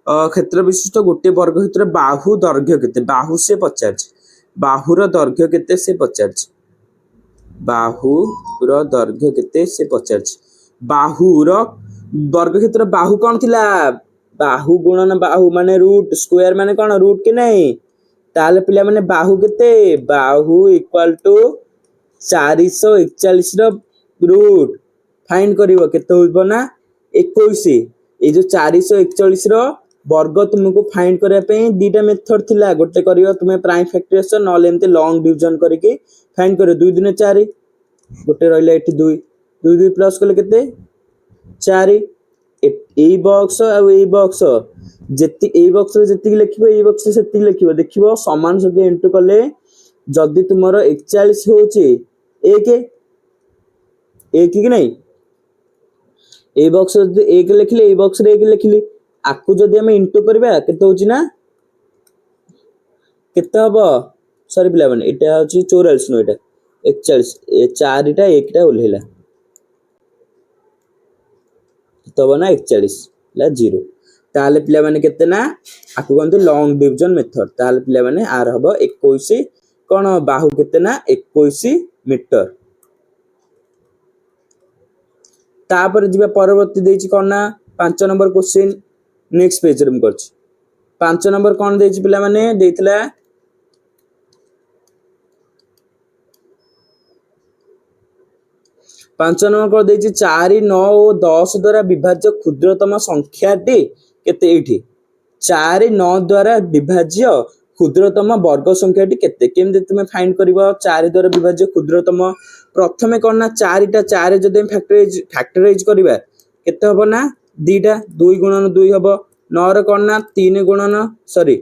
क्षेत्र विशिष्ट गोटे वर्ग क्षेत्र बाहु दैर्घ्य केते बाहु से 50 बाहुर दैर्घ्य केते से 50 बाहुर दैर्घ्य केते से 50 बाहुर वर्ग क्षेत्र बाहु कोन थिला बाहु गुणन बाहु माने रूट स्क्वायर माने कोन रूट के नहीं ताले पिला माने बाहु केते बाहु इक्वल टू 441 रो रूट फाइंड करिवो केते होइबो ना 21 ए जो 441 रो वर्ग तुमको फाइंड करिया पे दीटा मेथड थिला गोटे करियो तुमे प्राइम फैक्टराइजेशन नॉल एमते लॉन्ग डिवीजन करके फाइंड करियो 2 दुने 4 गोटे रहले एठी 2 2 2 प्लस करले केते 4 a box uh a box जेति ए बॉक्स रे जेति लिखिबो ए बॉक्स रे सेति लिखिबो देखिबो समान संख्या इनटू करले जदी तुमरो 41 होची 1 1 कि नहीं ए बॉक्स रे 1 लिखले ए बॉक्स रे 1 लिखली आकु जदी हम इनटू करबा केते होची ना केते हबो सॉरी पिला माने एटा होची 44 नो एटा 41 ए 4 टा 1 टा ओल्हेला तब ना 41 ला 0 ताले पिला माने केते ना आकु गंतु लॉन्ग डिवीजन मेथड ताले पिला माने आर हबो 21 कोन बाहु केते ना 21 मीटर तापर जिबा परवर्ती देछि कोन ना 5 नंबर क्वेश्चन नेक्स्ट पेज रे हम करछि 5 नंबर कोन देछि पिला माने देथिला 5 नंबर को देछि 4 9 और 10 द्वारा विभाज्य क्षुद्रतम संख्याटी केते एठी 4 9 द्वारा विभाज्य क्षुद्रतम वर्ग संख्याटी केते केमते तुमे फाइंड करबो 4 द्वारा विभाज्य क्षुद्रतम प्रथमे करना 4 टा 4 जदि हम फैक्टराइज करबा केते हबो ना 2 टा 2 गुणन 2 हबो 9 रे करना 3 गुणन सॉरी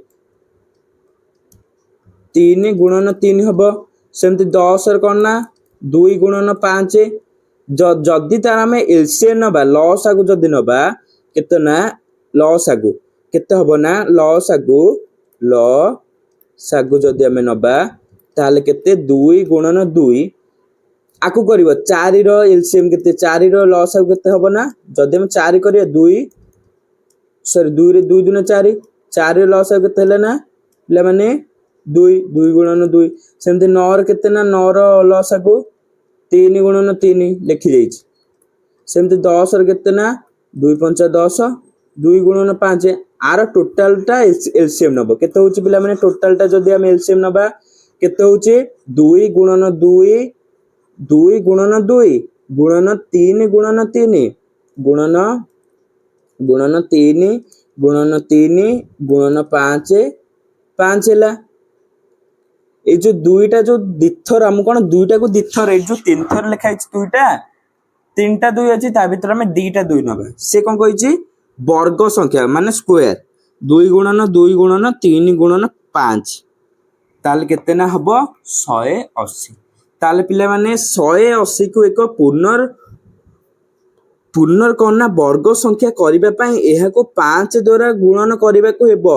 3 गुणन 3 हबो सेमति 10 रे करना 2 गुणन 5 जदि तार हमें एलसीएम नबा लॉस आगु जदि नबा केते ना लॉस आगु केते हबो ना लॉस आगु जदि हमें नबा ताले केते 2 गुणन 2 आकु करिवो 4 रो एलसीएम केते 4 रो लॉस आगु केते हबो ना जदि हम 4 करिया 2 सॉरी 2 रे 2 दुना 4 4 रे लॉस आगु केते हला ना ले माने 2 2 गुणन 2 सेमते 9 रे केते ना 9 रो लॉस आगु 3 गुणन 3 लिखि जाइछि सेमते 10 रे केते ना 2 5 10 2 गुणन 5 आर टोटल टा एलसीएम नबो केते होछि पिला माने टोटल टा जदि हम एलसीएम नबा केते होछि 2 गुणन 2 2 गुणन 2 गुणन 3 गुणन 3 गुणन 3 गुणन 3 गुणन 5 5 हैला ए जो दुईटा जो दिथर हम कोन दुईटा को दिथर ए जो तीन थर लिखा है दुईटा तीनटा दुई अछि ता भीतर में दीटा दुई नबे से कोन कहिछि वर्ग संख्या माने स्क्वायर 2 गुणन 3 गुणन 5 ताल केते ना हबो 180 ताले पिला माने 180 को एक पूर्णर कौन ना वर्ग संख्या करबा पई एहा को 5 द्वारा गुणन करबा को हेबो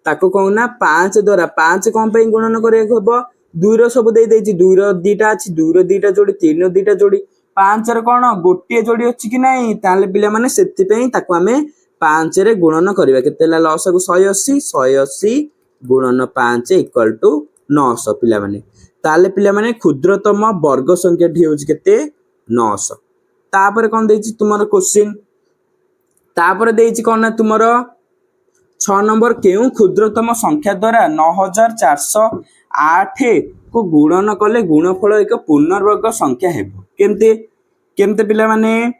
ताको कौन ना 5 द्वारा 5 कौन पई गुणन करबा को हेबो 2 रो सब दे देछि 2 रो दीटा अछि 2 रो दीटा जोड़ी 3 रो दीटा जोड़ी 5 रो कोन गोटे जोड़ी अछि कि नाही ताले पिला माने सेति पई ताको हमें 5 रे गुणन करबा केतेला लॉस को 180 180 गुणन 5 इक्वल टू 900 पिला माने ताले पिला माने क्षुद्रतम वर्ग संख्या ठी होछि केते 900 तापर कोन देछि तुमर क्वेश्चन तापर देछि कोन ना तुमर 6 नंबर केउ क्षुद्रतम संख्या द्वारा 9408 को गुणन कले गुणफल एक पूर्णवर्ग संख्या हेबो केमते केमते पिला माने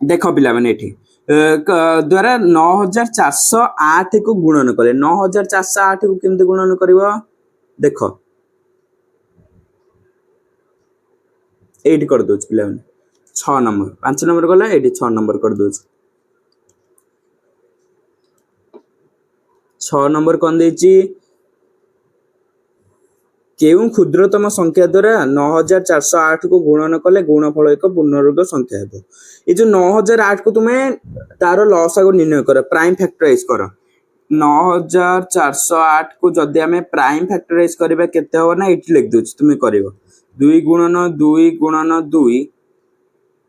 देखो पिला माने एठी द्वारा 9408 को गुणन कले 9408 को केमते गुणन करबो देखो एठी कर दोछ पिला माने 6 नंबर 5 नंबर गला एठी 6 नंबर कर दोछ 6 नंबर कौन देछि केउ क्षुद्रतम संख्या द्वारा 9408 को गुणन कले गुणफल एक पूर्णवर्ग संख्या हेबो ए जो 9008 को तुमे तारो लॉस को निर्णय करो प्राइम फैक्टराइज करो 9408 को जदि हमें प्राइम फैक्टराइज करबा केते हो ना एठी लिख दोछ तुमे करिवो 2 गुणन 2 गुणन 2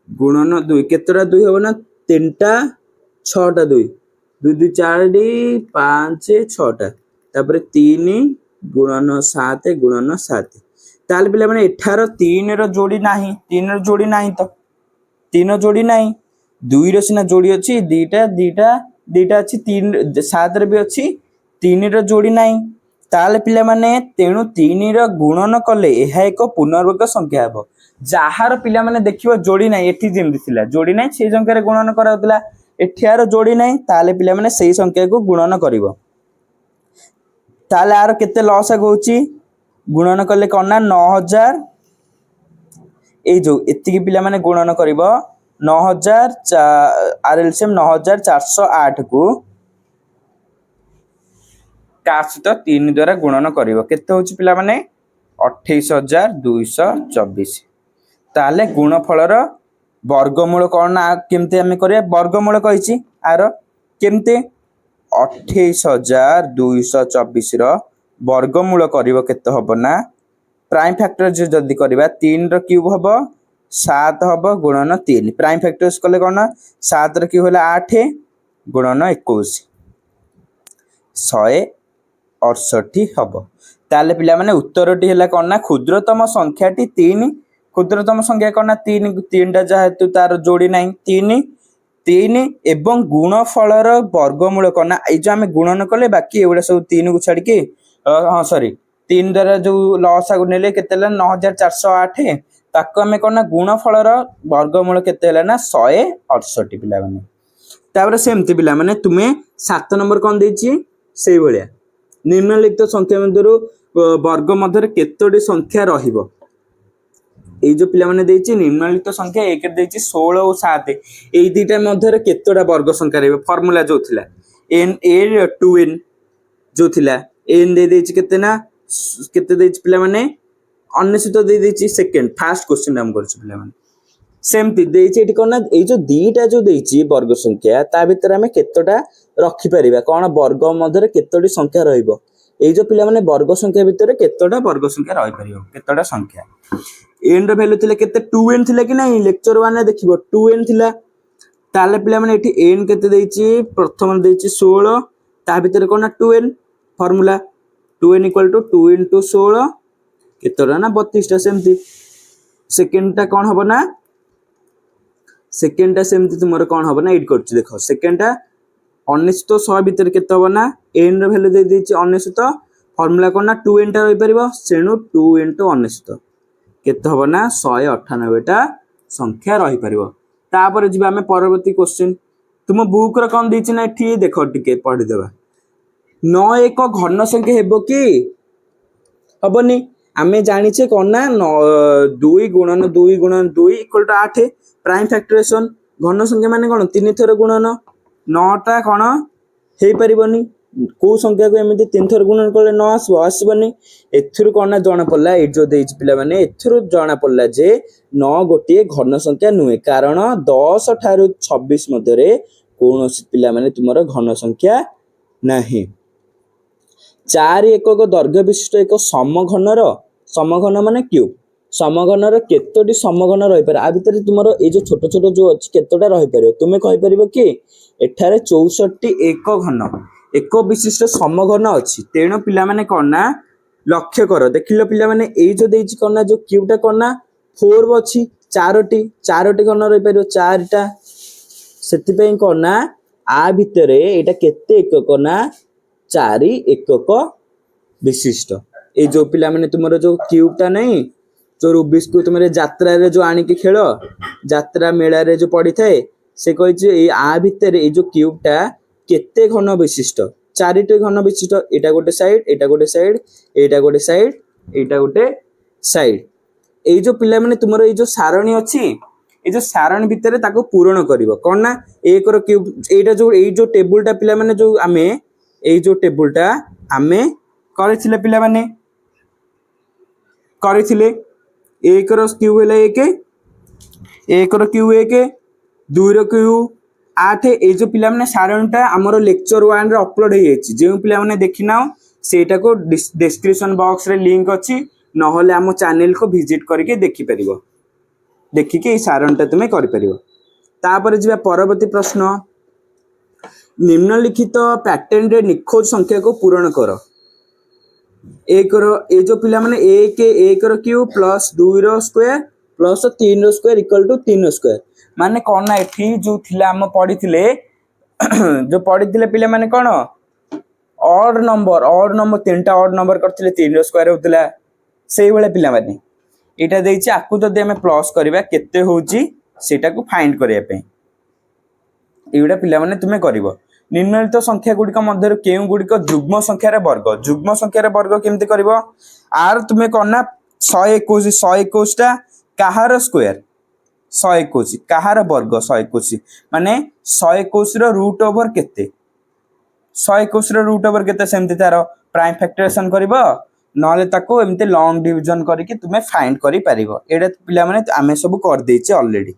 गुणन 2 केतरा 2 हो ना तीनटा 6टा 2 2 2 4 5 6टा तापर 3 गुणन 7 गुणन 7 ताल पिला माने 3 रो जोड़ी नाही 3 रो जोड़ी नाही तो 3 जोड़ी नाही 2 रो सिना जोड़ी अछि दीटा अछि 3 7 रे भी अछि 3 रो जोड़ी नाही ताल पिला माने तेनु 3 रो गुणन कले एहा एक पूर्णवर्ग संख्या हेबो जाहार पिला माने देखिबो जोड़ी नाही एठी जेमि थिला जोड़ी नाही से संख्या रे गुणन कराउतला एठियार जोड़ी नाही ताले पिला माने सेही संख्या को गुणन करिवो ताले आर केते लॉस होउची गुणन करले कोना 9000 ए जो एति की पिला माने गुणन करिवो 9000 आरएलसीएम 9408 को कास्ट 3 द्वारा गुणन करिवो केते होउची पिला माने 28224 ताले गुणफलर वर्गमूल कोन केमते हमें करिया वर्गमूल कहिची आर केमते 28224 रो वर्गमूल करिवो केते हबो ना प्राइम फैक्टर जदी करिवा 3 रो क्यूब हबो 7 हबो गुणन 3 प्राइम फैक्टर्स कले कोन 7 रो क्यूब होला 8 गुणन 21 168 हबो ताले पिला माने उत्तरटी होला कोन ना क्षुद्रतम संख्याटी 3 क्षुद्रतम संख्या कोन 3 टा जेहेतु तार जोड़ी नाही 3 एवं गुणफलर वर्गमूल कोन ए जो हमें गुणन कले बाकी एवडा सब 3 को छाडी के हां सॉरी 3 द्वारा जो लॉस आगु नेले केतेला 9408 ताको हमें कोन गुणफलर वर्गमूल केतेला ना 168 पिला माने तापर सेमति पिला माने तुमे 7 नंबर कोन देछि सेही भलिया निम्नलिखित संख्या मध्यरु वर्ग मध्य केतोटी संख्या रहिबो ए जो पिला माने देछि निम्नलिखित संख्या एक देछि 16 और 7 ए दुटा मध्य केतोटा वर्ग संख्या रहबो फार्मूला जो थिला n a 2n जो थिला n दे देछि केते ना केते देछि पिला माने 19 दे देछि सेकंड फर्स्ट क्वेश्चन हम करछ पिला माने सेमति देछि एठी कोन ए जो दुटा जो देछि वर्ग संख्या ता भीतर हमें केतोटा रखि परिबा कोन वर्ग मध्य केतोटी संख्या रहइबो ए जो पिला माने वर्ग संख्या भीतर केतोटा वर्ग संख्या रहि परिबो केतोटा संख्या n रो वैल्यू थिले केते 2n थिले कि नहीं लेक्चर 1 रे देखिबो 2n थिला ताले पिला माने एठी n केते देछि प्रथम देछि 16 ता भीतर कोन 2n फार्मूला 2n = 2 * 16 केतोरा ना 32 टा सेमति सेकंड टा कोन हबो ना सेकंड टा सेमति तुमरो कोन हबो ना 8 करछि देखो सेकंड टा 19 तो 100 भीतर केते हबो ना n रो वैल्यू दे देछि 19 तो फार्मूला कोन ना 2n टा रहि परिबो सेनु 2 * 19 केते हबो ना 198 टा संख्या रहि परिबो तापर जिबा हमें परवर्ती क्वेश्चन तुम बुक रो कोन दिछि ना एठी देखो टिके पढि देबा 9 एक घन संख्या हेबो की हबनी हमें जानि छे कोन ना 2 गुणन 2 गुणन 2 = 8 प्राइम फैक्टराइजेशन घन संख्या माने कोन 3 थर गुणन 9 टा कोन हे परिबोनी କୋଉ ସଂଖ୍ୟାକୁ ଏମିତି 3 ଥର ଗୁଣନ କଲେ ନ ଆସିବ ଆସିବନି। ଏଥିରୁ କଣ ନା ଜଣା ପଡିଲା ଏଇଠି ଯୋଉ ଦେଇଛି ପିଲାମାନେ ଏଥିରୁ ଜଣା ପଡିଲା ଯେ 9 ଗୋଟିଏ ଘନ ସଂଖ୍ୟା ନୁହେଁ କାରଣ 10 ଠାରୁ 26 ମଧ୍ୟରେ କୌଣସି ପିଲାମାନେ ତୁମର ଘନ ସଂଖ୍ୟା ନାହିଁ। 4 ଏକକ ଦୈର୍ଘ୍ୟ ବିଶିଷ୍ଟ ଏକ ସମଘନ ମାନେ କ୍ୟୁବ ସମଘନର କେତୋଟି ସମଘନ ରହିପାରେ ଆ ଭିତରେ ତୁମର ଏଇ ଯୋଉ ଛୋଟ ଛୋଟ ଯୋଉ ଅଛି କେତୋଟା ରହିପାରିବ ତୁମେ କହିପାରିବ କି ଏଠାରେ 64 ଏକ ବିଶିଷ୍ଟ ସମଘନ ଅଛି। ତେଣୁ ପିଲାମାନେ କଣ ନା ଲକ୍ଷ୍ୟ କର ଦେଖିଲ ପିଲାମାନେ ଏଇ ଯୋଉ ଦେଇଛି କଣ ନା ଯୋଉ କ୍ୟୁବଟା କଣ ନା 4 ଅଛି ଚାରୋଟି ଘନ ରହିପାରିବ 4ଟା ସେଥିପାଇଁ କଣ ନା ଆ ଭିତରେ ଏଇଟା କେତେ ଏକକ ନା 4 ଏକକ ବିଶିଷ୍ଟ। ଏଇ ଯୋଉ ପିଲାମାନେ ତୁମର ଯୋଉ କ୍ୟୁବଟା ନାହିଁ ଯୋଉ ରୁବିକ୍ସକୁ ତୁମର ଯାତ୍ରାରେ ଯୋଉ ଆଣିକି ଖେଳ ଯାତ୍ରା ମେଳାରେ ଯୋଉ ପଡିଥାଏ ସେ କହିଛି ଏଇ ଆ ଭିତରେ ଏଇ ଯୋଉ କ୍ୟୁବଟା କେତେ ଘନ ବିଶିଷ୍ଟ 4ଟି ଘନ ବିଶିଷ୍ଟ। ଏଇଟା ଗୋଟେ ସାଇଡ ଏଇଟା ଗୋଟେ ସାଇଡ ଏଇଟା ଗୋଟେ ସାଇଡ ଏଇଟା ଗୋଟେ ସାଇଡ। ଏଇ ଯୋଉ ପିଲାମାନେ ତୁମର ଏଇ ଯୋଉ ସାରଣୀ ଅଛି ଏଇ ଯୋଉ ସାରଣୀ ଭିତରେ ତାକୁ ପୂରଣ କରିବ କଣ ନା 1ର କ୍ୟୁବ ଏଇଟା ଯୋଉ ଏଇ ଯୋଉ ଟେବୁଲଟା ପିଲାମାନେ ଯୋଉ ଆମେ ଏଇ ଯୋଉ ଟେବୁଲଟା ଆମେ କରିଥିଲେ ପିଲାମାନେ କରିଥିଲେ 1ର କ୍ୟୁବ ହେଲା 1ର କ୍ୟୁବ 1 2ର କ୍ୟୁବ 8 ଏଇ ଯୋଉ ପିଲାମାନେ ସାରଣୀଟା ଆମର ଲେକ୍ଚର 1 ରେ ଅପଲୋଡ ହେଇଯାଇଛି ଯେଉଁ ପିଲାମାନେ ଦେଖିନାও ସେଇଟାକୁ ଡେସ୍କ୍ରିପସନ ବକ୍ସରେ ଲିଙ୍କ ଅଛି ନହେଲେ ଆମ ଚ୍ୟାନେଲକୁ ଭିଜିଟ କରିକି ଦେଖିପାରିବ ଦେଖିକି ଏଇ ସାରଣୀଟା ତୁମେ କରିପାରିବ। ତାପରେ ଯିବା ପରବର୍ତ୍ତୀ ପ୍ରଶ୍ନ ନିମ୍ନଲିଖିତ ପ୍ୟାଟର୍ନରେ ନିଖୋଜ ସଂଖ୍ୟାକୁ ପୂରଣ କର। 1ର ଏ ଯୋଉ ପିଲାମାନେ 1ର କ୍ୟୁବ ପ୍ଲସ 2ର ସ୍କୋୟାର ପ୍ଲସ 3ର ସ୍କୋୟାର ଇକ୍ୱାଲ ଟୁ 3ର ସ୍କୋୟାର ମାନେ କଣ ନା ଏଠି ଯୋଉ ଥିଲା ଆମ ପଢିଥିଲେ ଯୋଉ ପଢିଥିଲେ ପିଲାମାନେ କଣ ଅଡ ନମ୍ବର 3ଟା ଅଡ ନମ୍ବର କରିଥିଲେ 3ର ସ୍କୋୟାର ହଉଥିଲା ସେଇଭଳିଆ ପିଲାମାନେ ଏଇଟା ଦେଇଛି ଆକୁ ଯଦି ଆମେ ପ୍ଲସ କରିବା କେତେ ହଉଛି ସେଟାକୁ ଫାଇଣ୍ଡ କରିବା ପାଇଁ ଏଇଗୁଡ଼ା ପିଲାମାନେ ତୁମେ କରିବ। ନିମ୍ନଲିଖିତ ସଂଖ୍ୟା ଗୁଡ଼ିକ ମଧ୍ୟରୁ କେଉଁ ଗୁଡ଼ିକ ଯୁଗ୍ମ ସଂଖ୍ୟାର ବର୍ଗ କେମିତି କରିବ ଆର ତୁମେ କଣ ନା 121ଟା କାହାର ସ୍କୋୟାର 121 କାହାର ବର୍ଗ 121 ମାନେ 121ର ରୁଟ ଓଭର କେତେ 121ର ରୁଟ ଓଭର କେତେ ସେମିତି ତାର ପ୍ରାଇମ ଫ୍ୟାକ୍ଟରାଇଜେସନ କରିବ ନହେଲେ ତାକୁ ଏମିତି ଲଙ୍ଗ ଡିଭିଜନ କରିକି ତୁମେ ଫାଇଣ୍ଡ କରିପାରିବ। ଏଇଟା ପିଲାମାନେ ଆମେ ସବୁ କରିଦେଇଛେ ଅଲରେଡି।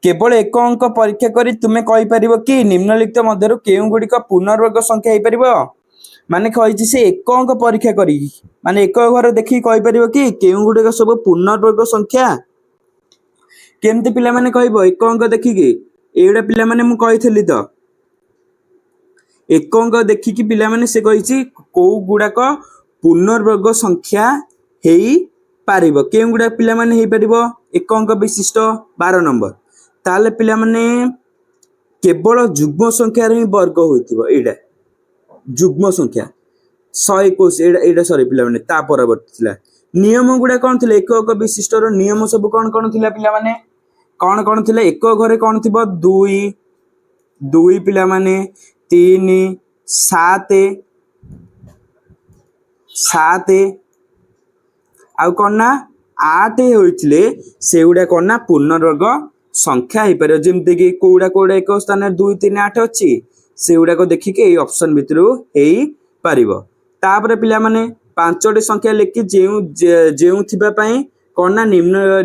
କେବଳ ଏକ ଅଙ୍କ ପରୀକ୍ଷା କରି ତୁମେ କହିପାରିବ କି ନିମ୍ନଲିଖିତ ମଧ୍ୟରୁ କେଉଁ ଗୁଡ଼ିକ ପୂର୍ଣ୍ଣବର୍ଗ ସଂଖ୍ୟା ହେଇପାରିବ ମାନେ କହିଛି ସେ ଏକ ଅଙ୍କ ପରୀକ୍ଷା କରିକି ମାନେ ଏକ ଘର ଦେଖିକି କହିପାରିବ କି କେଉଁ ଗୁଡ଼ିକ ସବୁ ପୂର୍ଣ୍ଣବର୍ଗ ସଂଖ୍ୟା କେମିତି ପିଲାମାନେ କହିବ ଏକ ଅଙ୍କ ଦେଖିକି ଏଇଗୁଡ଼ା ପିଲାମାନେ ମୁଁ କହିଥିଲି ତ ଏକ ଅଙ୍କ ଦେଖିକି ପିଲାମାନେ ସେ କହିଛି କୋଉ ଗୁଡ଼ାକ ପୂର୍ଣ୍ଣବର୍ଗ ସଂଖ୍ୟା ହେଇପାରିବ କେଉଁ ଗୁଡ଼ା ପିଲାମାନେ ହେଇପାରିବ ଏକ ଅଙ୍କ ବିଶିଷ୍ଟ 12 ନମ୍ବର ତାହେଲେ ପିଲାମାନେ କେବଳ ଯୁଗ୍ମ ସଂଖ୍ୟାର ହିଁ ବର୍ଗ ହୋଇଥିବ ଏଇଟା ଯୁଗ୍ମ ସଂଖ୍ୟା 121 ଏଇଟା ସରି ପିଲାମାନେ ତା ପରବର୍ତ୍ତୀ ଥିଲା ନିୟମ ଗୁଡ଼ା କଣ ଥିଲା ଏକକ ବିଶିଷ୍ଟର ନିୟମ ସବୁ କଣ କଣ ଥିଲା ପିଲାମାନେ କଣ ଥିଲା ଏକ ଘରେ କଣ ଥିବ 2 ପିଲାମାନେ 3 7 ଆଉ କଣ ନା 8 ହୋଇଥିଲେ ସେଗୁଡ଼ା କଣ ନା ପୂର୍ଣ୍ଣବର୍ଗ ସଂଖ୍ୟା ହେଇପାରିବ ଯେମିତି କି କୋଉଡ଼ା ଏକ ସ୍ଥାନରେ 2 3 8 ଅଛି ସେଗୁଡ଼ାକ ଦେଖିକି ଏଇ ଅପସନ ଭିତରୁ ହେଇପାରିବ। ତାପରେ ପିଲାମାନେ 5ଟି ସଂଖ୍ୟା ଲେଖି ଯେଉଁ ଥିବା ପାଇଁ କଣ ନା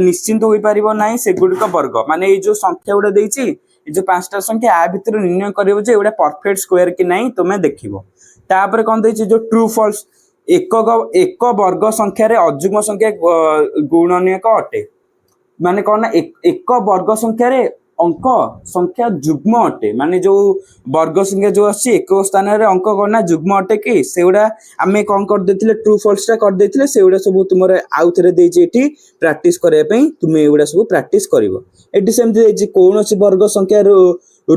ନିଶ୍ଚିନ୍ତ ହୋଇପାରିବ ନାହିଁ ସେଗୁଡ଼ିକ ବର୍ଗ ମାନେ ଏଇ ଯୋଉ ସଂଖ୍ୟା ଗୁଡ଼ା ଦେଇଛି ଏଇ ଯୋଉ 5ଟା ସଂଖ୍ୟା ଆ ଭିତରୁ ନିର୍ଣ୍ଣୟ କରିବ ଯେ ଏଗୁଡ଼ା ପରଫେକ୍ଟ ସ୍କୋୟାର କି ନାହିଁ ତୁମେ ଦେଖିବ। ତାପରେ କଣ ଦେଇଛି ଯୋଉ ଟ୍ରୁ ଫଲସ ଏକ ବର୍ଗ ସଂଖ୍ୟାରେ ଅଯୁଗ୍ମ ସଂଖ୍ୟା ଗୁଣନୀୟକ ଅଟେ ମାନେ କଣ ନା ଏକ ବର୍ଗ ସଂଖ୍ୟାରେ ଅଙ୍କ ସଂଖ୍ୟା ଯୁଗ୍ମ ଅଟେ ମାନେ ଯୋଉ ବର୍ଗ ସଂଖ୍ୟା ଯୋଉ ଅଛି ଏକ ସ୍ଥାନରେ ଅଙ୍କ କଣ ନା ଯୁଗ୍ମ ଅଟେ କି ସେଗୁଡ଼ା ଆମେ କଣ କରିଦେଇଥିଲେ ଟ୍ରୁ ଫଲସଟା କରିଦେଇଥିଲେ ସେଗୁଡ଼ା ସବୁ ତୁମର ଆଉ ଥରେ ଦେଇଛି ଏଠି ପ୍ରାକ୍ଟିସ କରିବା ପାଇଁ ତୁମେ ଏଗୁଡ଼ା ସବୁ ପ୍ରାକ୍ଟିସ କରିବ। ଏଠି ସେମିତି ଦେଇଛି କୌଣସି ବର୍ଗ ସଂଖ୍ୟା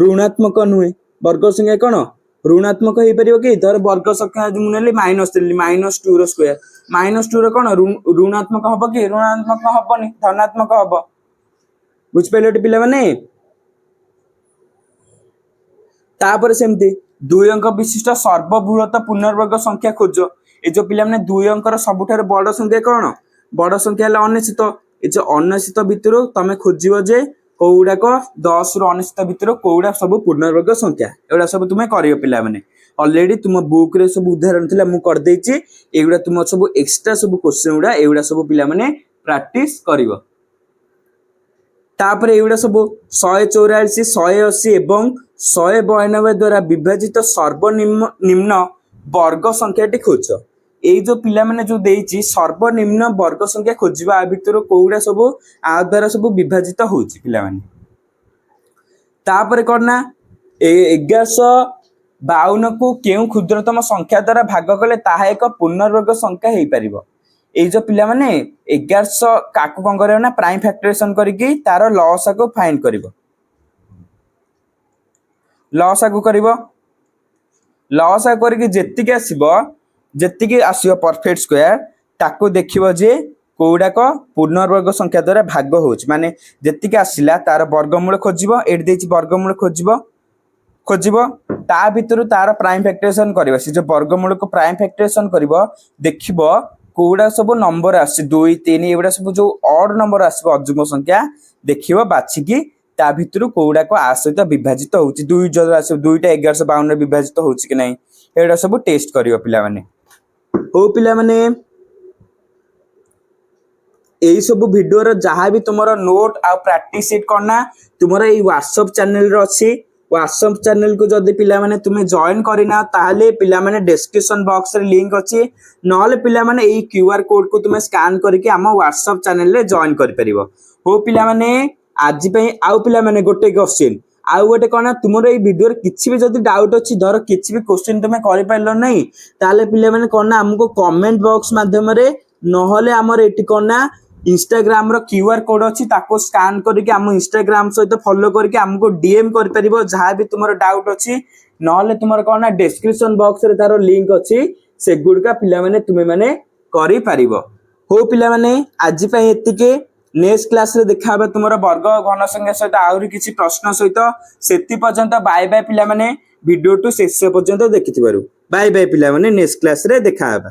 ଋଣାତ୍ମକ ନୁହେଁ ବର୍ଗ ସଂଖ୍ୟା କଣ ଋଣାତ୍ମକ ହେଇପାରିବ କି ଧର ବର୍ଗ ସଂଖ୍ୟା ମୁଁ ନେଲି -2ର ସ୍କୋୟାର -2ର କଣ ଋଣାତ୍ମକ ହବ କି ଋଣାତ୍ମକ ହବନି ଧନାତ୍ମକ ହବ ବୁଝିପାରିଲେ ଏଠି ପିଲାମାନେ। ତାପରେ ସେମିତି 2 ଅଙ୍କ ବିଶିଷ୍ଟ ସର୍ବବୃହତ ପୂର୍ଣ୍ଣବର୍ଗ ସଂଖ୍ୟା ଖୋଜ ଏ ଯୋଉ ପିଲାମାନେ 2 ଅଙ୍କର ସବୁଠାରୁ ବଡ଼ ସଂଖ୍ୟା କଣ ବଡ଼ ସଂଖ୍ୟା ହେଲା 99 ଏ ଯୋଉ 99 ଭିତରୁ ତମେ ଖୋଜିବ ଯେ କୋଉଗୁଡ଼ାକ 10ରୁ 99 ଭିତରୁ କୋଉଗୁଡ଼ା ସବୁ ପୂର୍ଣ୍ଣବର୍ଗ ସଂଖ୍ୟା ଏଗୁଡ଼ା ସବୁ ତୁମେ କରିବ ପିଲାମାନେ। ऑलरेडी तुम बुक रे सब उदाहरण थिला मु कर देछि एगुडा तुम सब एक्स्ट्रा सब क्वेश्चन गुडा एगुडा सब पिला माने प्रैक्टिस करिवो तापर एगुडा सब 184 180 एवं 192 द्वारा विभाजित सर्वनिम्न वर्ग संख्याटी खोज एई जो पिला माने जो देइछि सर्वनिम्न वर्ग संख्या खोजिबा आ भितर कोउडा सब आ द्वारा सब विभाजित होछि पिला माने तापर करना 1152 को केउ क्षुद्रतम संख्या द्वारा भाग कले ताहा एक पूर्णवर्ग संख्या हेई परिबो एई जो पिला माने 1100 काकु कोन करबो ना प्राइम फैक्टराइजेशन करिकि तार लॉस को फाइंड करिवो लॉस को करिवो लॉस करिकि जेतिके आसीबो परफेक्ट स्क्वायर ताको देखिबो जे कोउडाक पूर्णवर्ग संख्या द्वारा भाग होउछ माने जेतिके आसिला तार वर्गमूल खोजिबो एड देछि वर्गमूल खोजिबो ता भितरु तार प्राइम फैक्टराइजेशन करिवो से जो वर्गमूल को प्राइम फैक्टराइजेशन करिवो देखिबो कोउडा सब नंबर आसी 2 3 एबडा सब जो ऑड नंबर आसीबो अजुग्म संख्या देखिबो बाछिकी ता भितरु कोउडा को आ सहित विभाजित होउछि 2 जदर आसी 2 टा 1152 रे विभाजित होउछि कि नै एडा सब टेस्ट करिवो पिला माने ओ पिला माने एई सब वीडियो रो जहां भी तुमरो नोट आ प्रैक्टिस शीट करना तुमरो एई व्हाट्सएप चैनल रे अछि व्हाट्सएप चैनल को जदि पिला माने तुमे जॉइन करिना ताले पिला माने डिस्क्रिप्शन बॉक्स रे लिंक अछि नले पिला माने एई क्यूआर कोड को तुमे स्कैन करके हम व्हाट्सएप चैनल रे जॉइन करि परिबो हो पिला माने आज पे आउ पिला माने गोटे क्वेश्चन आउ गोटे कोना तुमरो एई वीडियो रे किछि भी जदि डाउट अछि धर किछि भी क्वेश्चन तुमे करि पाइलो नै ताले पिला माने कोना हमको कमेंट बॉक्स माध्यम रे नहले हमर एटी कोना इंस्टाग्राम रो क्यूआर कोड अछि ताको स्कैन करके हम इंस्टाग्राम सहित फॉलो करके हमको डीएम कर परिबो जहां भी तुमरो डाउट अछि नहले तुमरो कोना डिस्क्रिप्शन बॉक्स रे तारो लिंक अछि से गुडका पिला माने तुमे माने करि परिबो हो पिला माने आज पय एतिके नेक्स्ट क्लास रे देखाबा तुमरो वर्ग घन संख्या सहित आउरी किछि प्रश्न सहित सेति पर्यंत बाय बाय पिला माने वीडियो टू शेष पर्यंत देखिथिबारु बाय बाय पिला माने नेक्स्ट क्लास रे देखाबा।